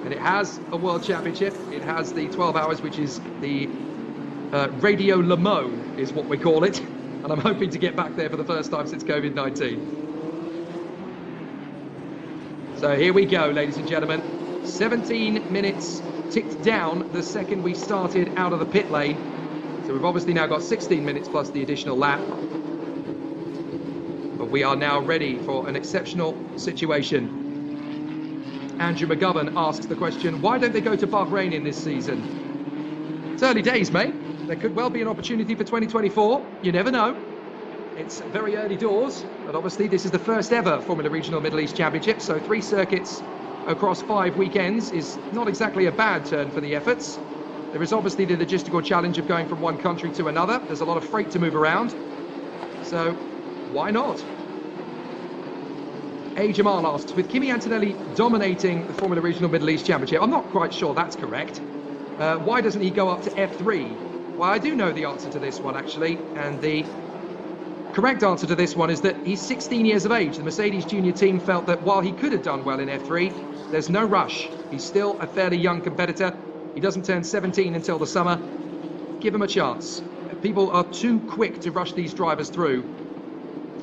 [SPEAKER 4] and it has a world championship. It has the 12 Hours, which is the Radio Le Mans, is what we call it, and I'm hoping to get back there for the first time since COVID-19. So here we go, ladies and gentlemen. 17 minutes ticked down the second we started out of the pit lane. So we've obviously now got 16 minutes plus the additional lap. we are now ready for an exceptional situation. Andrew McGovern asks the question, why don't they go to Bahrain in this season? It's early days, mate. There could well be an opportunity for 2024. You never know. It's very early doors, but obviously this is the first ever Formula Regional Middle East Championship, so 3 circuits across 5 weekends is not exactly a bad turn for the efforts. There is obviously the logistical challenge of going from one country to another. There's a lot of freight to move around, so why not? A. Jamal asks, with Kimi Antonelli dominating the Formula Regional Middle East Championship, I'm not quite sure that's correct. Why doesn't he go up to F3? Well, I do know the answer to this one, actually, and the correct answer to this one is that he's 16 years of age. The Mercedes junior team felt that while he could have done well in F3, there's no rush. He's still a fairly young competitor. He doesn't turn 17 until the summer. Give him a chance. People are too quick to rush these drivers through,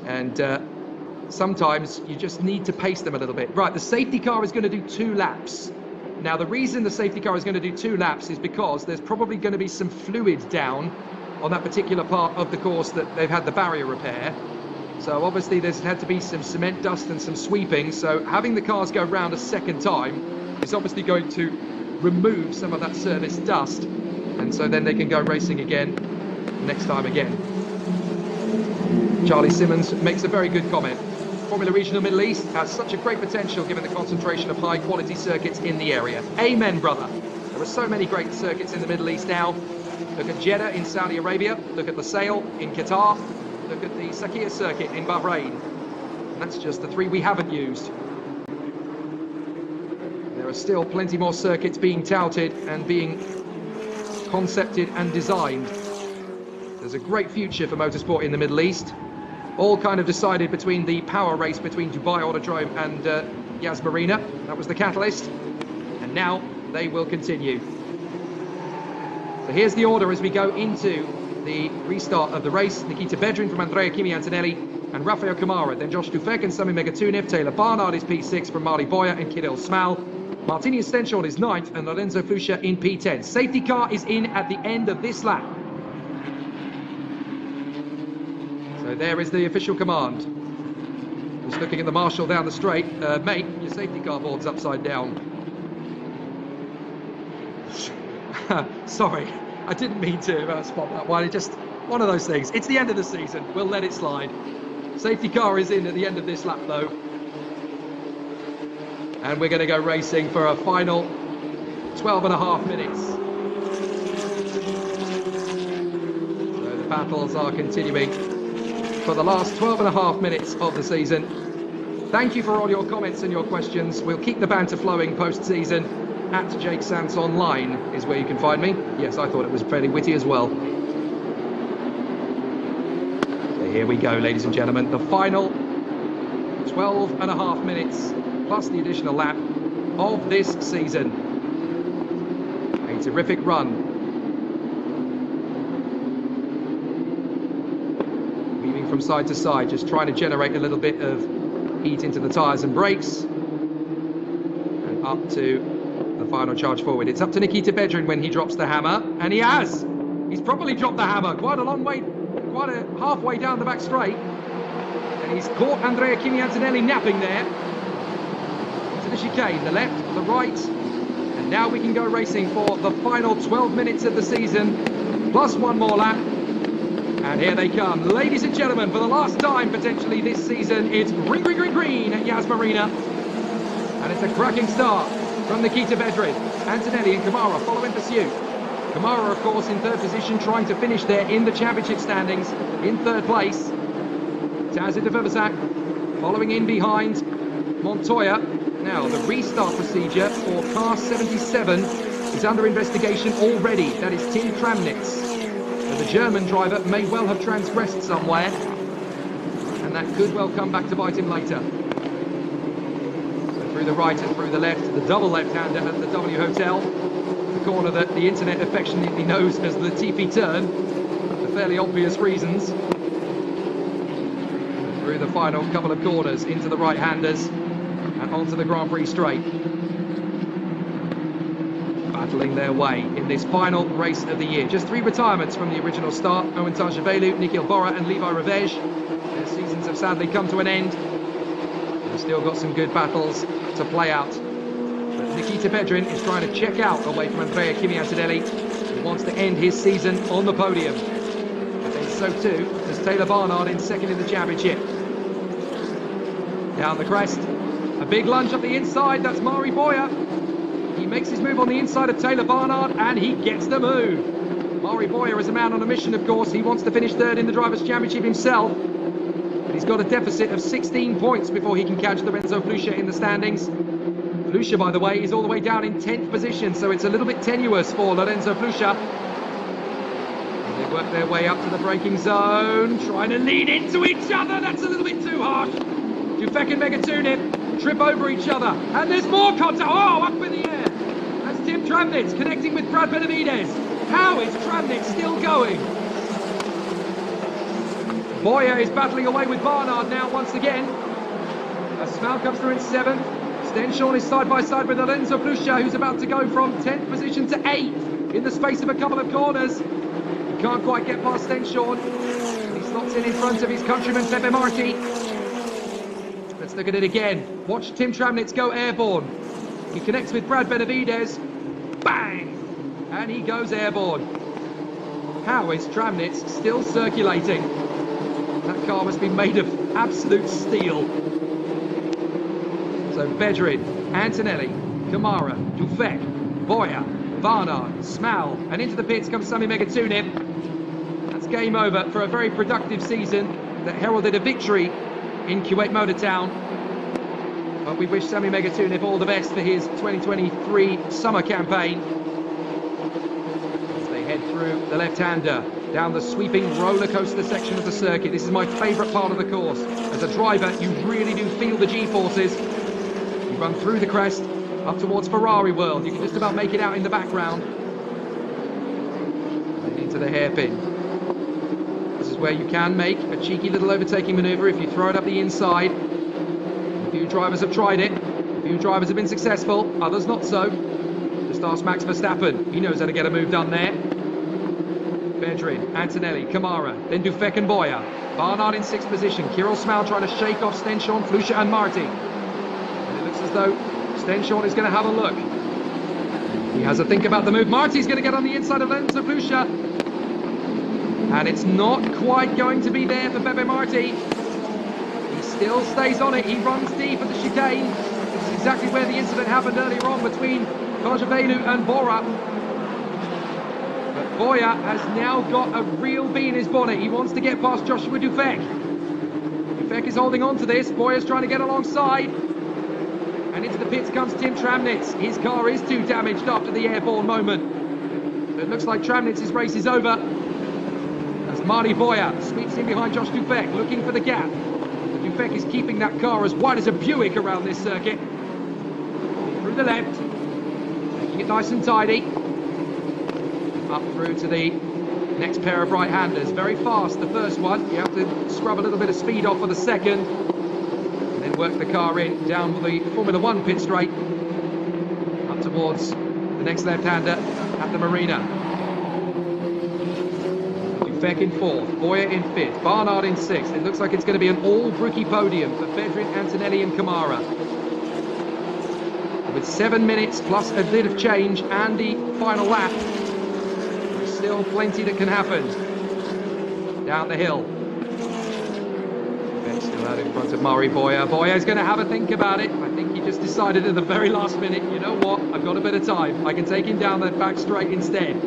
[SPEAKER 4] and sometimes you just need to pace them a little bit. Right, the safety car is going to do 2 laps. Now, the reason the safety car is going to do 2 laps is because there's probably going to be some fluid down on that particular part of the course that they've had the barrier repair. So obviously there's had to be some cement dust and some sweeping, so having the cars go round a second time is obviously going to remove some of that service dust, and so then they can go racing again next time again. Charlie Simmons makes a very good comment. Formula Regional Middle East has such a great potential given the concentration of high quality circuits in the area. Amen, brother. There are so many great circuits in the Middle East now. Look at Jeddah in Saudi Arabia, look at Lusail in Qatar, look at the Sakhir circuit in Bahrain. And that's just the 3 we haven't used. There are still plenty more circuits being touted and being concepted and designed. There's a great future for motorsport in the Middle East. All kind of decided between the power race between Dubai Autodrome and Yas Marina. That was the catalyst. And now they will continue. So here's the order as we go into the restart of the race. Nikita Bedrin from Andrea Kimi Antonelli and Rafael Kamara. Then Josh Dufek and Sami Megatunev. Taylor Barnard is P6 from Mali Boya and Kirill Smal. Martini Estenchon is 9th and Lorenzo Fusha in P10. Safety car is in at the end of this lap. So there is the official command. Just looking at the marshal down the straight. Mate, your safety car board's upside down. Sorry, I didn't mean to spot that one. It's just one of those things. It's the end of the season. We'll let it slide. Safety car is in at the end of this lap, though. And we're going to go racing for a final 12.5 minutes. So the battles are continuing for the last 12.5 minutes of the season. Thank you for all your comments and your questions. We'll keep the banter flowing post-season. At Jake Sants Online is where you can find me. Yes, I thought it was fairly witty as well. So here we go, ladies and gentlemen. The final 12.5 minutes plus the additional lap of this season. A terrific run. Weaving from side to side, just trying to generate a little bit of heat into the tyres and brakes. And up to the final charge forward. It's up to Nikita Bedrin when he drops the hammer, and he has. He's probably dropped the hammer quite a long way, quite a halfway down the back straight, and he's caught Andrea Kimi Antonelli napping there. To the chicane, the left, the right, and now we can go racing for the final 12 minutes of the season, plus one more lap. And here they come, ladies and gentlemen, for the last time potentially this season. It's green, green, green, green at Yas Marina, and it's a cracking start from Nikita Bedrin. Antonelli and Kamara follow in pursuit. Kamara, of course, in 3rd position, trying to finish there in the championship standings, in 3rd place. Tazid de Verbazak following in behind Montoya. Now, the restart procedure for car 77 is under investigation already. That is Tim Kramnitz. So the German driver may well have transgressed somewhere, and that could well come back to bite him later. Through the right and through the left, the double left-hander at the W Hotel, the corner that the internet affectionately knows as the TP turn, for fairly obvious reasons. And through the final couple of corners into the right-handers and onto the Grand Prix straight. Battling their way in this final race of the year. Just 3 retirements from the original start. Owen Tajavelu, Nikhil Bora and Levi Revej. Their seasons have sadly come to an end. We've still got some good battles to play out. But Nikita Bedrin is trying to check out away from Andrea Kimi Antonelli. He wants to end his season on the podium. But then so too does Taylor Barnard in second in the championship. Down the crest. A big lunge up the inside. That's Mari Boyer. He makes his move on the inside of Taylor Barnard and he gets the move. Mari Boyer is a man on a mission, of course. He wants to finish third in the Drivers' Championship himself. But he's got a deficit of 16 points before he can catch Lorenzo Flusha in the standings. Flusha, by the way, is all the way down in 10th position, so it's a little bit tenuous for Lorenzo Flusha. And they work their way up to the braking zone, trying to lead into each other. That's a little bit too harsh. Dufek and Megatunin trip over each other, and there's more contact. Oh, up in the air. That's Tim Tramnitz connecting with Brad Benavides. How is Tramnitz still going? Boyer is battling away with Barnard now once again. As Smal comes through in 7th. Stenshorn is side by side with Lorenzo Flusha, who's about to go from 10th position to 8th in the space of a couple of corners. He can't quite get past Stenshorn. He slots in front of his countryman Pepe Marti. Let's look at it again. Watch Tim Tramnitz go airborne. He connects with Brad Benavides. Bang! And he goes airborne. How is Tramnitz still circulating? That car must be made of absolute steel. So Bedrin, Antonelli, Kamara, Dufek, Boyer, Barnard, Smal, and into the pits comes Sami Megatunin. That's game over for a very productive season that heralded a victory in Kuwait Motor Town. But we wish Sami Megatunin all the best for his 2023 summer campaign. As they head through the left-hander, down the sweeping roller coaster section of the circuit. This is my favourite part of the course. As a driver, you really do feel the G-forces. You run through the crest, up towards Ferrari World. You can just about make it out in the background. And into the hairpin. This is where you can make a cheeky little overtaking manoeuvre if you throw it up the inside. A few drivers have tried it. A few drivers have been successful, others not so. Just ask Max Verstappen. He knows how to get a move done there. Bedrin, Antonelli, Kamara, then Dufek and Boyer. Barnard in 6th position. Kirill Smal trying to shake off Stenshorn, Flusha and Marti. And it looks as though Stenshorn is going to have a look. He has a think about the move. Marti's going to get on the inside of Lorenzo Flusha. And it's not quite going to be there for Pepe Marti. He still stays on it. He runs deep at the chicane. This is exactly where the incident happened earlier on between Kajavelu and Bora. But Boyer has now got a real bee in his bonnet. He wants to get past Joshua Dufek. Dufek is holding on to this. Boyer's trying to get alongside. And into the pits comes Tim Tramnitz. His car is too damaged after the airborne moment. So it looks like Tramnitz's race is over. As Mari Boyer sweeps in behind Josh Dufek, looking for the gap. Dufek is keeping that car as wide as a Buick around this circuit. Through the left. Making it nice and tidy. Up through to the next pair of right-handers. Very fast, the first one. You have to scrub a little bit of speed off for the second. And then work the car in down the Formula 1 pit straight. Up towards the next left-hander at the Marina. Dufek in 4th, Boyer in 5th, Barnard in 6th. It looks like it's going to be an all-rookie podium for Bedrin, Antonelli and Kamara. With 7 minutes plus a bit of change and the final lap, there's still plenty that can happen. Down the hill. Dufek still out in front of Mari Boyer. Boyer's going to have a think about it. I think he just decided at the very last minute, you know what, I've got a bit of time. I can take him down that back straight instead.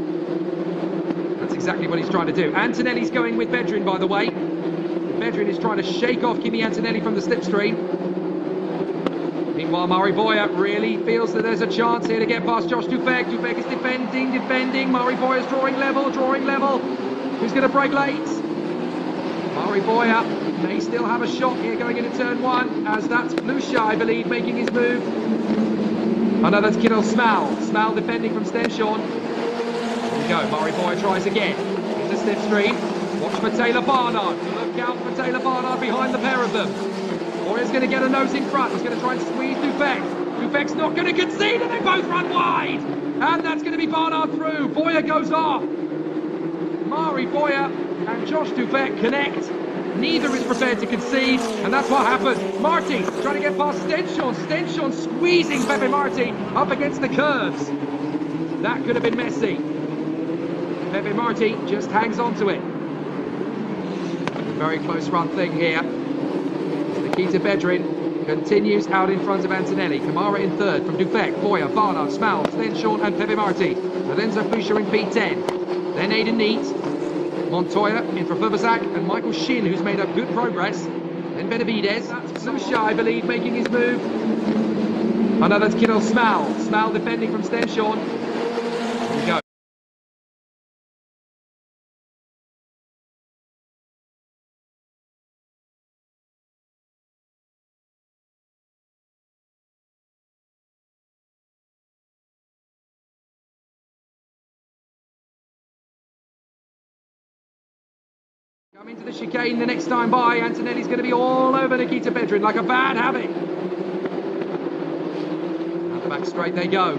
[SPEAKER 4] That's exactly what he's trying to do. Antonelli's going with Bedrin, by the way. Bedrin is trying to shake off Kimi Antonelli from the slipstream. Meanwhile, Mari Boyer really feels that there's a chance here to get past Josh Dufek. Dufek is defending. Mari Boyer's drawing level. Who's going to break late? Mari Boyer may still have a shot here going into turn 1, as that's Flusha, I believe, making his move. Oh no, that's Kirill Smal. Smal defending from Stenshorn. Here we go, Mari Boyer tries again. In the slipstream. Watch for Taylor Barnard. Look out for Taylor Barnard behind the pair of them. Boyer's going to get a nose in front. He's going to try and squeeze Dufek. Dufek's not going to concede, and they both run wide. And that's going to be Barnard through. Boyer goes off. Mari Boyer and Josh Dufek connect. Neither is prepared to concede, and that's what happened. Marti trying to get past Stenshorn. Stenshorn squeezing Pepe Marti up against the curves. That could have been messy. Pepe Marti just hangs on to it. Very close run thing here. Nikita Bedrin continues out in front of Antonelli. Kamara in third from Dufek, Boyer, Barnard, Smal, Stenshorn and Pepe Marti. Lorenzo Flusha in P10. Then Aidan Neat, Montoya in for Verbazak and Michael Shin, who's made up good progress. Then Benavides, Flusha, I believe, making his move. Oh no, that's Kirill Smal. Smal defending from Stenshorn. Here we go. Coming to the chicane the next time by, Antonelli's going to be all over Nikita Bedrin like a bad habit. Out the back straight they go.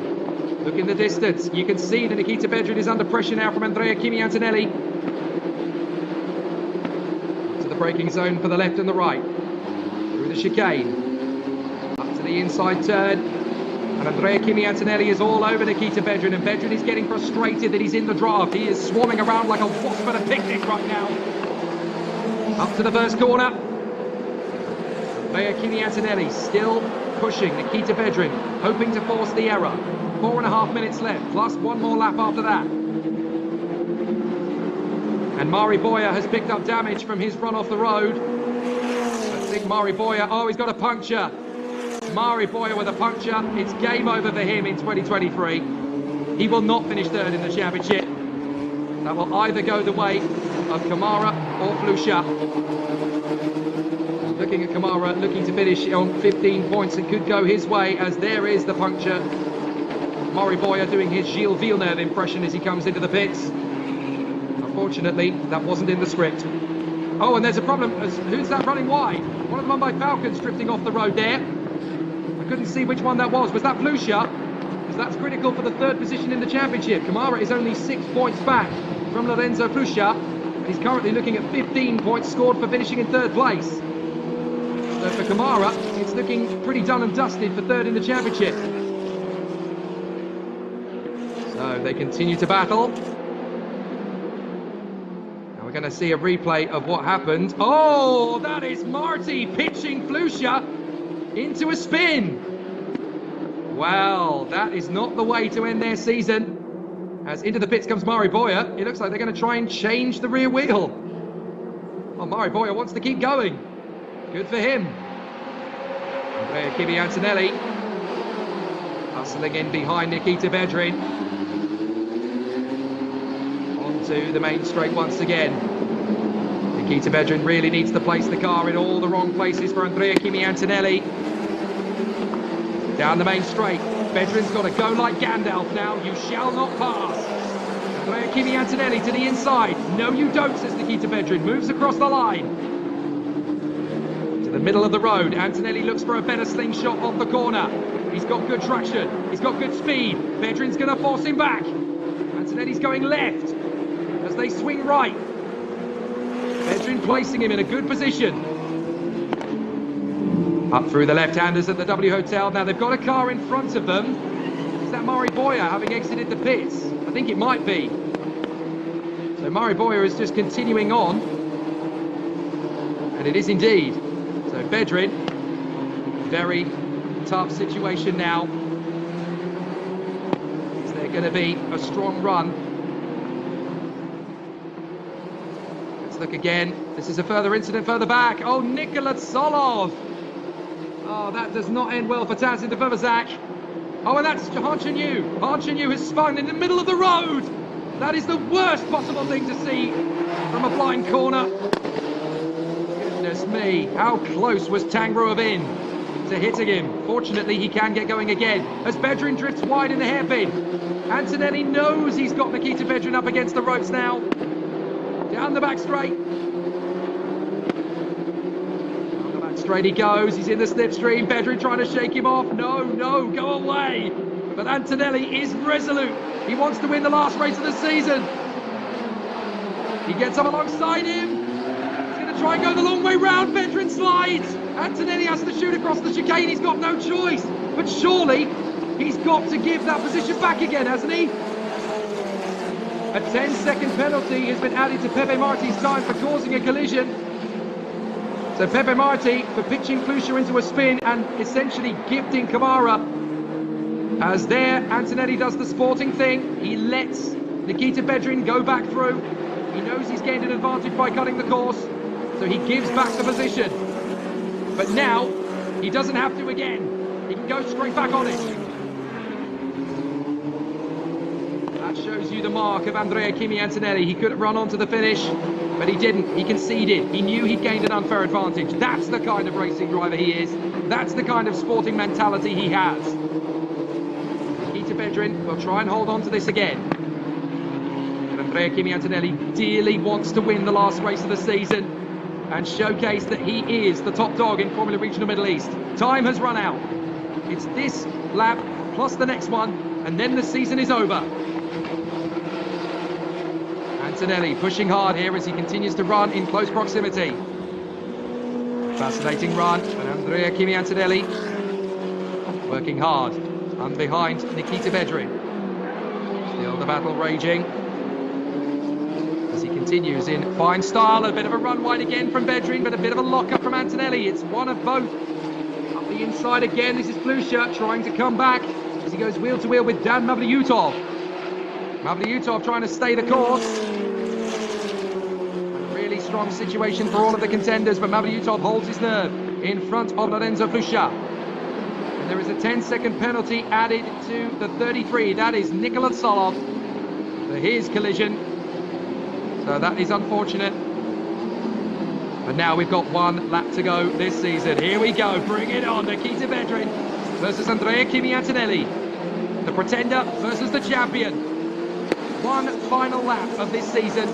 [SPEAKER 4] Look in the distance. You can see that Nikita Bedrin is under pressure now from Andrea Kimi Antonelli. Up to the braking zone for the left and the right. Through the chicane. Up to the inside turn. And Andrea Kimi Antonelli is all over Nikita Bedrin, and Bedrin is getting frustrated that he's in the draft. He is swarming around like a wasp at a picnic right now. Up to the first corner. Andrea Kimi Antonelli still pushing Nikita Bedrin, hoping to force the error. 4.5 minutes left, plus one more lap after that. And Mari Boyer has picked up damage from his run off the road. I think Mari Boyer, oh, he's got a puncture. Mari Boyer with a puncture. It's game over for him in 2023. He will not finish third in the championship. That will either go the way of Kamara or Flusha. Looking at Kamara, looking to finish on 15 points. It could go his way, as there is the puncture. Mari Boyer doing his Gilles Villeneuve impression as he comes into the pits. Unfortunately, that wasn't in the script. Oh, and there's a problem. Who's that running wide? One of them by Falcons drifting off the road there. I couldn't see which one that was. Was that Flusha? Because that's critical for the third position in the championship. Kamara is only 6 points back from Lorenzo Flusha. He's currently looking at 15 points scored for finishing in third place. So for Kamara, it's looking pretty done and dusted for third in the championship. So they continue to battle. Now we're going to see a replay of what happened. Oh, that is Marti pitching Flusha into a spin. Well, that is not the way to end their season. As into the pits comes Mari Boyer. It looks like they're going to try and change the rear wheel. Well, Mari Boyer wants to keep going. Good for him. Andrea Kimi Antonelli hustling in behind Nikita Bedrin. Onto the main straight once again. Nikita Bedrin really needs to place the car in all the wrong places for Andrea Kimi Antonelli. Down the main straight. Bedrin's got to go like Gandalf now. You shall not pass. Andrea Kimi Antonelli to the inside. No, you don't, says Nikita Bedrin. Moves across the line. To the middle of the road. Antonelli looks for a better slingshot off the corner. He's got good traction. He's got good speed. Bedrin's going to force him back. Antonelli's going left as they swing right. Bedrin placing him in a good position. Up through the left-handers at the W Hotel. Now they've got a car in front of them. Is that Mari Boyer having exited the pits? I think it might be. So Mari Boyer is just continuing on. And it is indeed. So Bedrin, very tough situation now. Is there going to be a strong run? Let's look again. This is a further incident further back. Oh, Nikola Tsolov. Oh, that does not end well for Tazin de Verbazak. Oh, and that's Han Chen-Yu. Han Chen-Yu has spun in the middle of the road. That is the worst possible thing to see from a blind corner. Goodness me, how close was Tang Ruobin to hitting him? Fortunately, he can get going again as Bedrin drifts wide in the hairpin. Antonelli knows he's got Nikita Bedrin up against the ropes now. Down the back straight. Straight he goes, he's in the slipstream. Bedrin trying to shake him off. No, go away. But Antonelli is resolute. He wants to win the last race of the season. He gets up alongside him. He's going to try and go the long way round. Bedrin slides. Antonelli has to shoot across the chicane. He's got no choice. But surely he's got to give that position back again, hasn't he? A 10-second penalty has been added to Pepe Marti's time for causing a collision. So Pepe Marti for pitching Flusha into a spin and essentially gifting Kamara. As there, Antonelli does the sporting thing. He lets Nikita Bedrin go back through. He knows he's gained an advantage by cutting the course, so he gives back the position. But now, he doesn't have to again. He can go straight back on it. That shows you the mark of Andrea Kimi Antonelli. He could have run on to the finish, but he didn't. He conceded. He knew he'd gained an unfair advantage. That's the kind of racing driver he is. That's the kind of sporting mentality he has. Nikita Bedrin will try and hold on to this again. But Andrea Kimi Antonelli dearly wants to win the last race of the season and showcase that he is the top dog in Formula Regional Middle East. Time has run out. It's this lap plus the next one, and then the season is over. Antonelli pushing hard here as he continues to run in close proximity. Fascinating run, and Andrea Kimi Antonelli working hard and behind Nikita Bedrin. Still the battle raging as he continues in fine style. A bit of a run wide again from Bedrin, but a bit of a lock-up from Antonelli. It's one of both. Up the inside again, this is Flusha trying to come back as he goes wheel to wheel with Dan Mavlyutov. Mavlyutov trying to stay the course. A really strong situation for all of the contenders, but Mavlyutov holds his nerve in front of Lorenzo Flusha. And there is a 10-second penalty added to the 33. That is Nikola Tsolov for his collision. So that is unfortunate. And now we've got one lap to go this season. Here we go, bring it on. Nikita Bedrin versus Andrea Kimi Antonelli. The pretender versus the champion. One final lap of this season.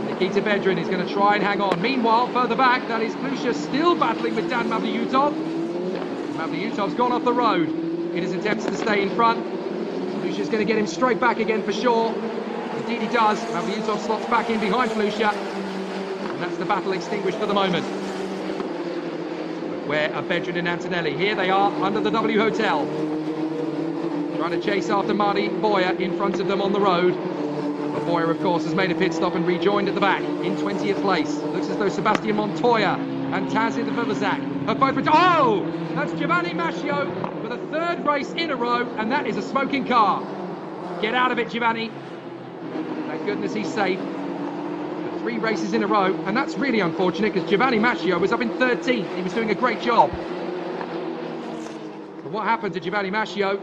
[SPEAKER 4] Nikita Bedrin is going to try and hang on. Meanwhile, further back, that is Flusha still battling with Dan Mavlyutov. Mavlyutov's gone off the road in his attempts to stay in front. Flusha's going to get him straight back again for sure. Indeed he does. Mavlyutov slots back in behind Flusha. And that's the battle extinguished for the moment. But where are Bedrin and Antonelli? Here they are under the W Hotel. Trying to chase after Marty Boyer in front of them on the road. But Boyer, of course, has made a pit stop and rejoined at the back in 20th place. Looks as though Sebastian Montoya and Tazid Verbazak have both... Oh! That's Giovanni Mascio for the third race in a row, and that is a smoking car. Get out of it, Giovanni. Thank goodness he's safe. But 3 races in a row, and that's really unfortunate because Giovanni Mascio was up in 13th. He was doing a great job. But what happened to Giovanni Mascio?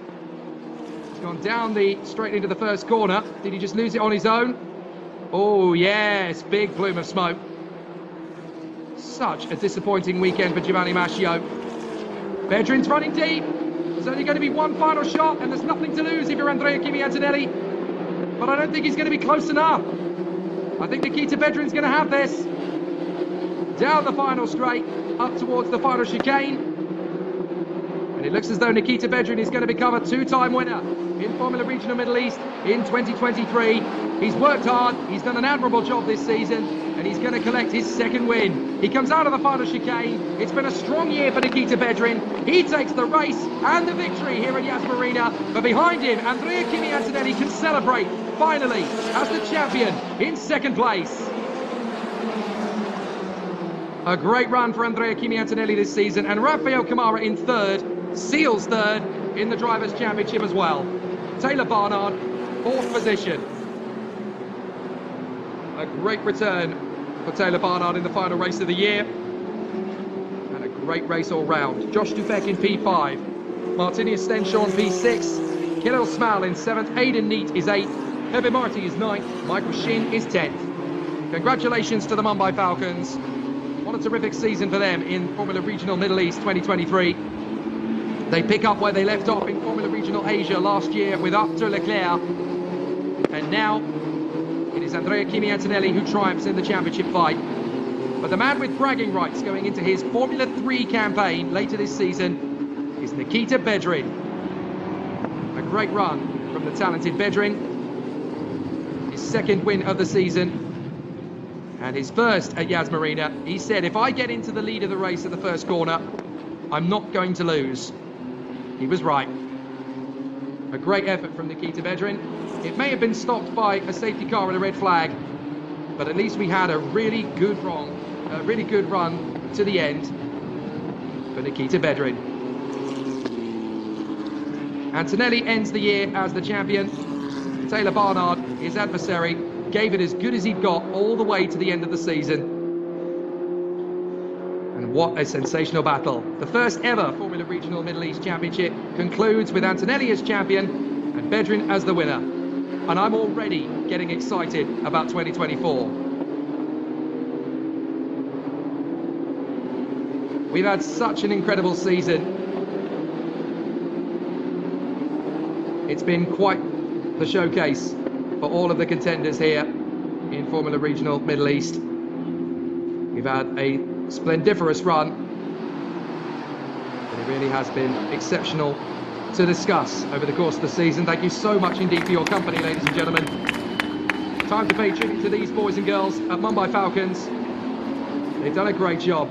[SPEAKER 4] He's gone down straight into the first corner. Did he just lose it on his own? Oh, yes, big plume of smoke. Such a disappointing weekend for Giovanni Mascio. Bedrin's running deep. There's only going to be one final shot, and there's nothing to lose if you're Andrea Kimi Antonelli. But I don't think he's going to be close enough. I think Nikita Bedrin's going to have this. Down the final straight, up towards the final chicane. And it looks as though Nikita Bedrin is going to become a 2-time winner in Formula Regional Middle East in 2023. He's worked hard, he's done an admirable job this season, and he's going to collect his second win. He comes out of the final chicane. It's been a strong year for Nikita Bedrin. He takes the race and the victory here at Yas Marina. But behind him, Andrea Kimi Antonelli can celebrate, finally, as the champion in second place. A great run for Andrea Kimi Antonelli this season, and Rafael Kamara in third, seals third in the Drivers' Championship as well. Taylor Barnard, 4th position. A great return for Taylor Barnard in the final race of the year. And a great race all round. Josh Dufek in P5. Martinius Stenshaw in P6. Kirill Smal in 7th. Aidan Neat is 8th. Pepe Marti is 9th. Michael Shin is 10th. Congratulations to the Mumbai Falcons. What a terrific season for them in Formula Regional Middle East 2023. They pick up where they left off in Formula Regional Asia last year with Arthur Leclerc. And now it is Andrea Kimi Antonelli who triumphs in the championship fight. But the man with bragging rights going into his Formula 3 campaign later this season is Nikita Bedrin. A great run from the talented Bedrin. His second win of the season. And his first at Yas Marina, he said, if I get into the lead of the race at the first corner, I'm not going to lose. He was right. A great effort from Nikita Bedrin. It may have been stopped by a safety car and a red flag, but at least we had a really good run to the end for Nikita Bedrin. Antonelli ends the year as the champion. Taylor Barnard, his adversary, gave it as good as he'd got all the way to the end of the season. And what a sensational battle. The first ever Formula Regional Middle East Championship concludes with Antonelli as champion and Bedrin as the winner. And I'm already getting excited about 2024. We've had such an incredible season. It's been quite the showcase for all of the contenders here in Formula Regional Middle East. We've had a splendiferous run, but it really has been exceptional to discuss over the course of the season. Thank you so much indeed for your company, ladies and gentlemen. Time to pay tribute to these boys and girls at Mumbai Falcons. They've done a great job,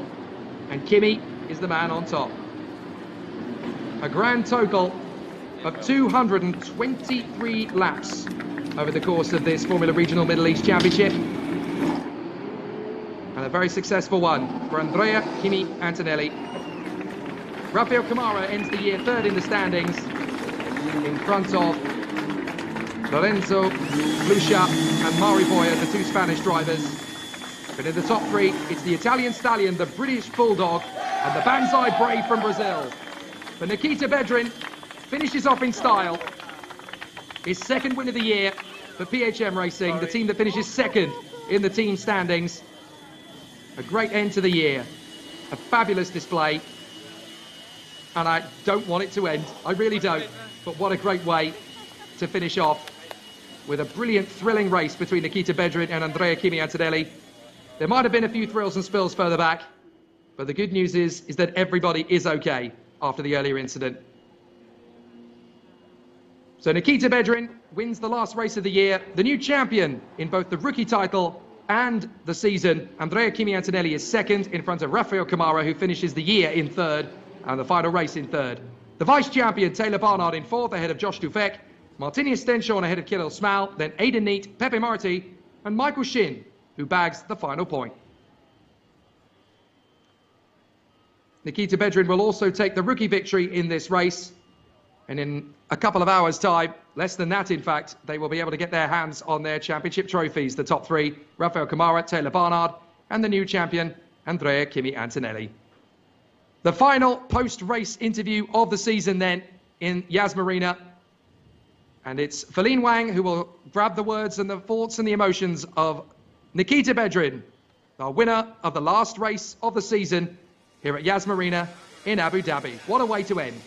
[SPEAKER 4] and Kimi is the man on top. A grand total of 223 laps over the course of this Formula Regional Middle East Championship. And a very successful one for Andrea Kimi Antonelli. Rafael Camara ends the year third in the standings in front of Lorenzo Lucia and Mari Boya, the two Spanish drivers. But in the top three, it's the Italian Stallion, the British Bulldog, and the Banzai Brave from Brazil. But Nikita Bedrin finishes off in style. His second win of the year for PHM Racing, the team that finishes second in the team standings. A great end to the year. A fabulous display. And I don't want it to end. I really don't. But what a great way to finish off with a brilliant, thrilling race between Nikita Bedrin and Andrea Kimi Antonelli. There might have been a few thrills and spills further back, but the good news is that everybody is okay after the earlier incident. So Nikita Bedrin wins the last race of the year, the new champion in both the rookie title and the season. Andrea Kimi Antonelli is second in front of Rafael Camara, who finishes the year in third and the final race in third. The vice champion, Taylor Barnard, in fourth ahead of Josh Dufek, Martinius Stenshorn ahead of Kirill Smal, then Aidan Neat, Pepe Marti and Michael Shin, who bags the final point. Nikita Bedrin will also take the rookie victory in this race. And in a couple of hours' time, less than that in fact, they will be able to get their hands on their championship trophies. The top three, Rafael Camara, Taylor Barnard, and the new champion, Andrea Kimi Antonelli. The final post-race interview of the season then in Yas Marina. And it's Feline Wang who will grab the words and the thoughts and the emotions of Nikita Bedrin, the winner of the last race of the season here at Yas Marina in Abu Dhabi. What a way to end.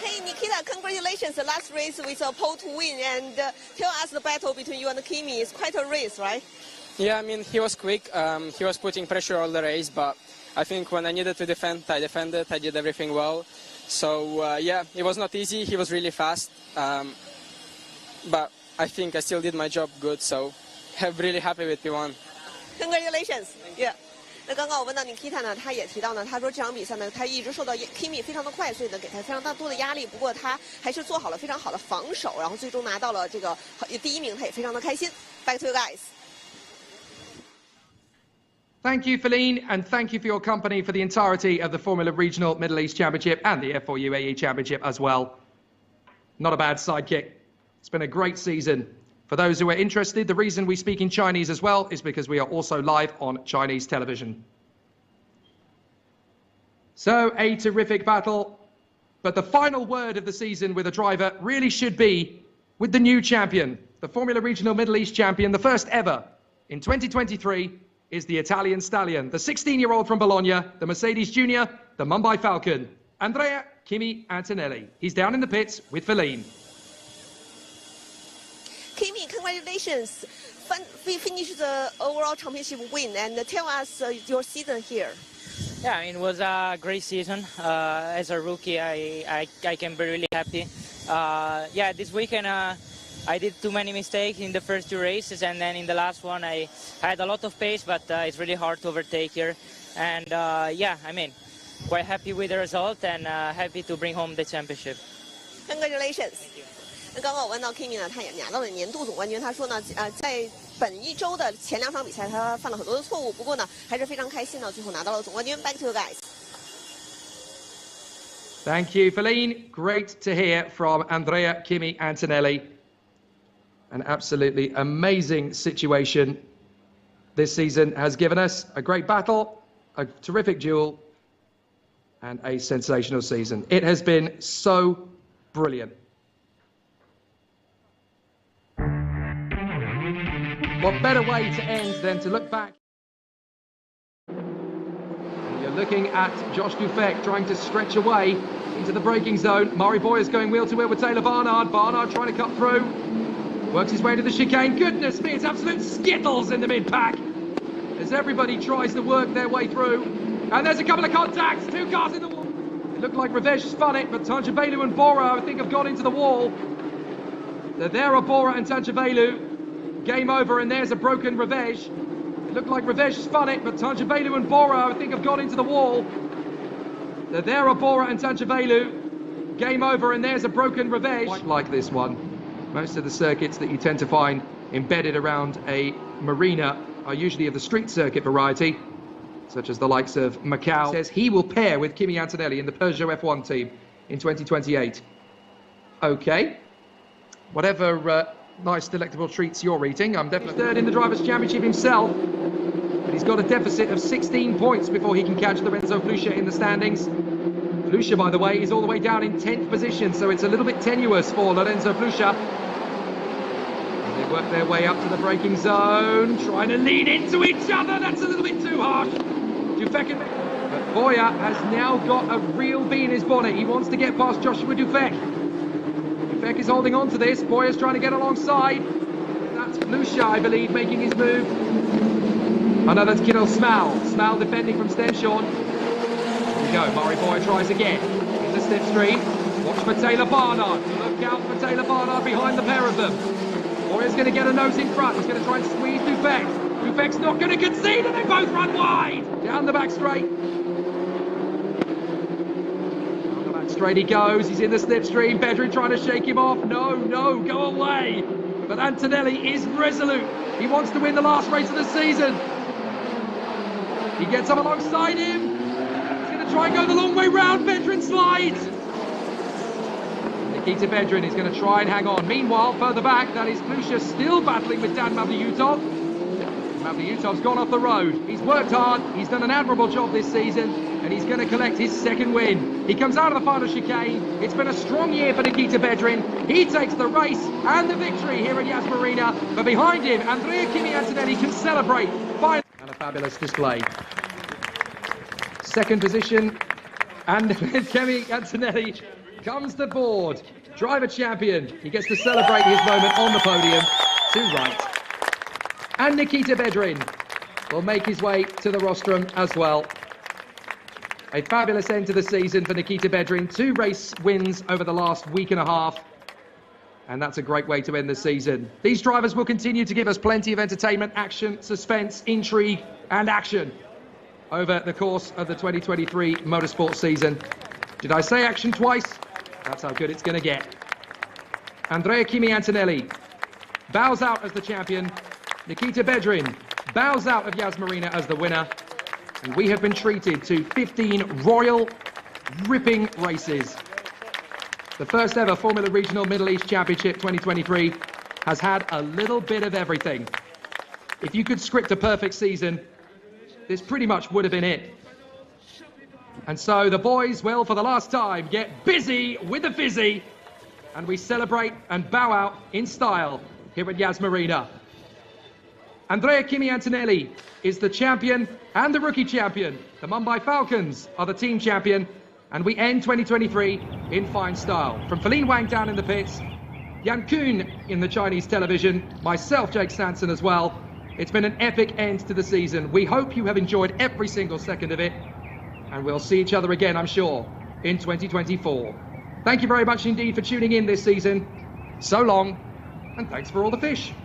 [SPEAKER 3] Hey Nikita, congratulations, the last race with a pole to win, and tell us the battle between you and Kimi is quite a race, right?
[SPEAKER 5] Yeah, I mean, he was quick, he was putting pressure all the race, but I think when I needed to defend, I defended, I did everything well. So yeah, it was not easy, he was really fast, but I think I still did my job good, so I'm really happy with P1.
[SPEAKER 3] Congratulations. Yeah. 那刚刚我问到 Nikita 呢，他也提到呢，他说这场比赛呢，他一直受到 Kimi 非常的快，所以呢给他非常大多的压力。不过他还是做好了非常好的防守，然后最终拿到了这个第一名，他也非常的开心。Back to you guys.
[SPEAKER 4] Thank you, Feline, and thank you for your company for the entirety of the Formula Regional Middle East Championship and the F4 UAE Championship as well. Not a bad sidekick. It's been a great season. For those who are interested, the reason we speak in Chinese as well is because we are also live on Chinese television. So, a terrific battle. But the final word of the season with a driver really should be with the new champion. The Formula Regional Middle East champion, the first ever in 2023, is the Italian Stallion, the 16-year-old from Bologna, the Mercedes Junior, the Mumbai Falcon, Andrea Kimi Antonelli. He's down in the pits with Feline.
[SPEAKER 3] Kimi, congratulations. We finished the overall championship win, and tell us your season here.
[SPEAKER 6] Yeah, it was a great season. As a rookie, I can be really happy. Yeah, this weekend I did too many mistakes in the first 2 races, and then in the last one I had a lot of pace, but it's really hard to overtake here. And yeah, I mean, quite happy with the result and happy to bring home the championship.
[SPEAKER 3] Congratulations. 那刚刚我问到 Kimi 呢，他也拿到了年度总冠军。他说呢，在本一周的前2场比赛，他犯了很多的错误，不过呢，还是非常开心呢，最后拿到了总冠军。Back to you guys.
[SPEAKER 4] Thank you, Feline. Great to hear from Andrea Kimi Antonelli. An absolutely amazing situation this season has given us. A great battle, a terrific duel, and a sensational season. It has been so brilliant. What better way to end than to look back? You're looking at Josh Dufek trying to stretch away into the braking zone. Murray Boyers going wheel to wheel with Taylor Barnard. Barnard trying to cut through. Works his way to the chicane. Goodness me, it's absolute skittles in the mid-pack as everybody tries to work their way through. And there's a couple of contacts. 2 cars in the wall. It looked like Ravesh spun it, but Tanjavelu and Bora, I think, have gone into the wall. There are Bora and Tanjavelu. Game over, and there's a broken Ravesh. It looked like Ravesh spun it, but Tanjavelu and Bora, I think, have gone into the wall. There are Bora and Tanjavelu. Game over, and there's a broken Ravesh. Quite like this one. Most of the circuits that you tend to find embedded around a marina are usually of the street circuit variety, such as the likes of Macau. Says he will pair with Kimi Antonelli in the Peugeot F1 team in 2028. Okay. Whatever nice delectable treats you're eating, I'm definitely third in the Drivers' Championship himself. But he's got a deficit of 16 points before he can catch Lorenzo Flusha in the standings. Flusha, by the way, is all the way down in 10th position, so it's a little bit tenuous for Lorenzo Flusha. They work their way up to the braking zone, trying to lean into each other. That's a little bit too harsh. Dufek, but Boya has now got a real bee in his bonnet. He wants to get past Joshua Dufek. Dufek is holding on to this. Boya's trying to get alongside. That's Flusha, I believe, making his move. Oh no, that's Kirill Smal. Smal defending from Stenshorn. Here we go. Murray Boya tries again in the slipstream. Watch for Taylor Barnard. Look out for Taylor Barnard behind the pair of them. Boya's going to get a nose in front. He's going to try and squeeze Dufek. Dufek's not going to concede, and they both run wide. Down the back straight. Down the back straight he goes. He's in the slipstream. Bedrin trying to shake him off. No, no, go away. But Antonelli is resolute. He wants to win the last race of the season. He gets up alongside him. He's going to try and go the long way round. Bedrin slides. Nikita Bedrin is going to try and hang on. Meanwhile, further back, that is Flusha still battling with Dan Mavlyutov. Mavlyutov's gone off the road. He's worked hard. He's done an admirable job this season, and he's going to collect his 2nd win. He comes out of the final chicane. It's been a strong year for Nikita Bedrin. He takes the race and the victory here at Yas Marina. But behind him, Andrea Kimi Antonelli can celebrate. And a fabulous display. 2nd position, and Kimi Antonelli comes to board. Driver champion. He gets to celebrate his moment on the podium to right. And Nikita Bedrin will make his way to the rostrum as well. A fabulous end to the season for Nikita Bedrin. 2 race wins over the last week and a half. And that's a great way to end the season. These drivers will continue to give us plenty of entertainment, action, suspense, intrigue, and action over the course of the 2023 motorsport season. Did I say action twice? That's how good it's going to get. Andrea Kimi Antonelli bows out as the champion. Nikita Bedrin bows out of Yas Marina as the winner. And we have been treated to 15 royal, ripping races. The first ever Formula Regional Middle East Championship 2023 has had a little bit of everything. If you could script a perfect season, this pretty much would have been it. And so the boys will, for the last time, get busy with the fizzy, and we celebrate and bow out in style here at Yas Marina. Andrea Kimi Antonelli is the champion and the rookie champion. The Mumbai Falcons are the team champion, and we end 2023 in fine style. From Feline Wang down in the pits, Yan Kuhn in the Chinese television, myself, Jake Sanson, as well. It's been an epic end to the season. We hope you have enjoyed every single second of it, and we'll see each other again, I'm sure, in 2024. Thank you very much indeed for tuning in this season. So long, and thanks for all the fish.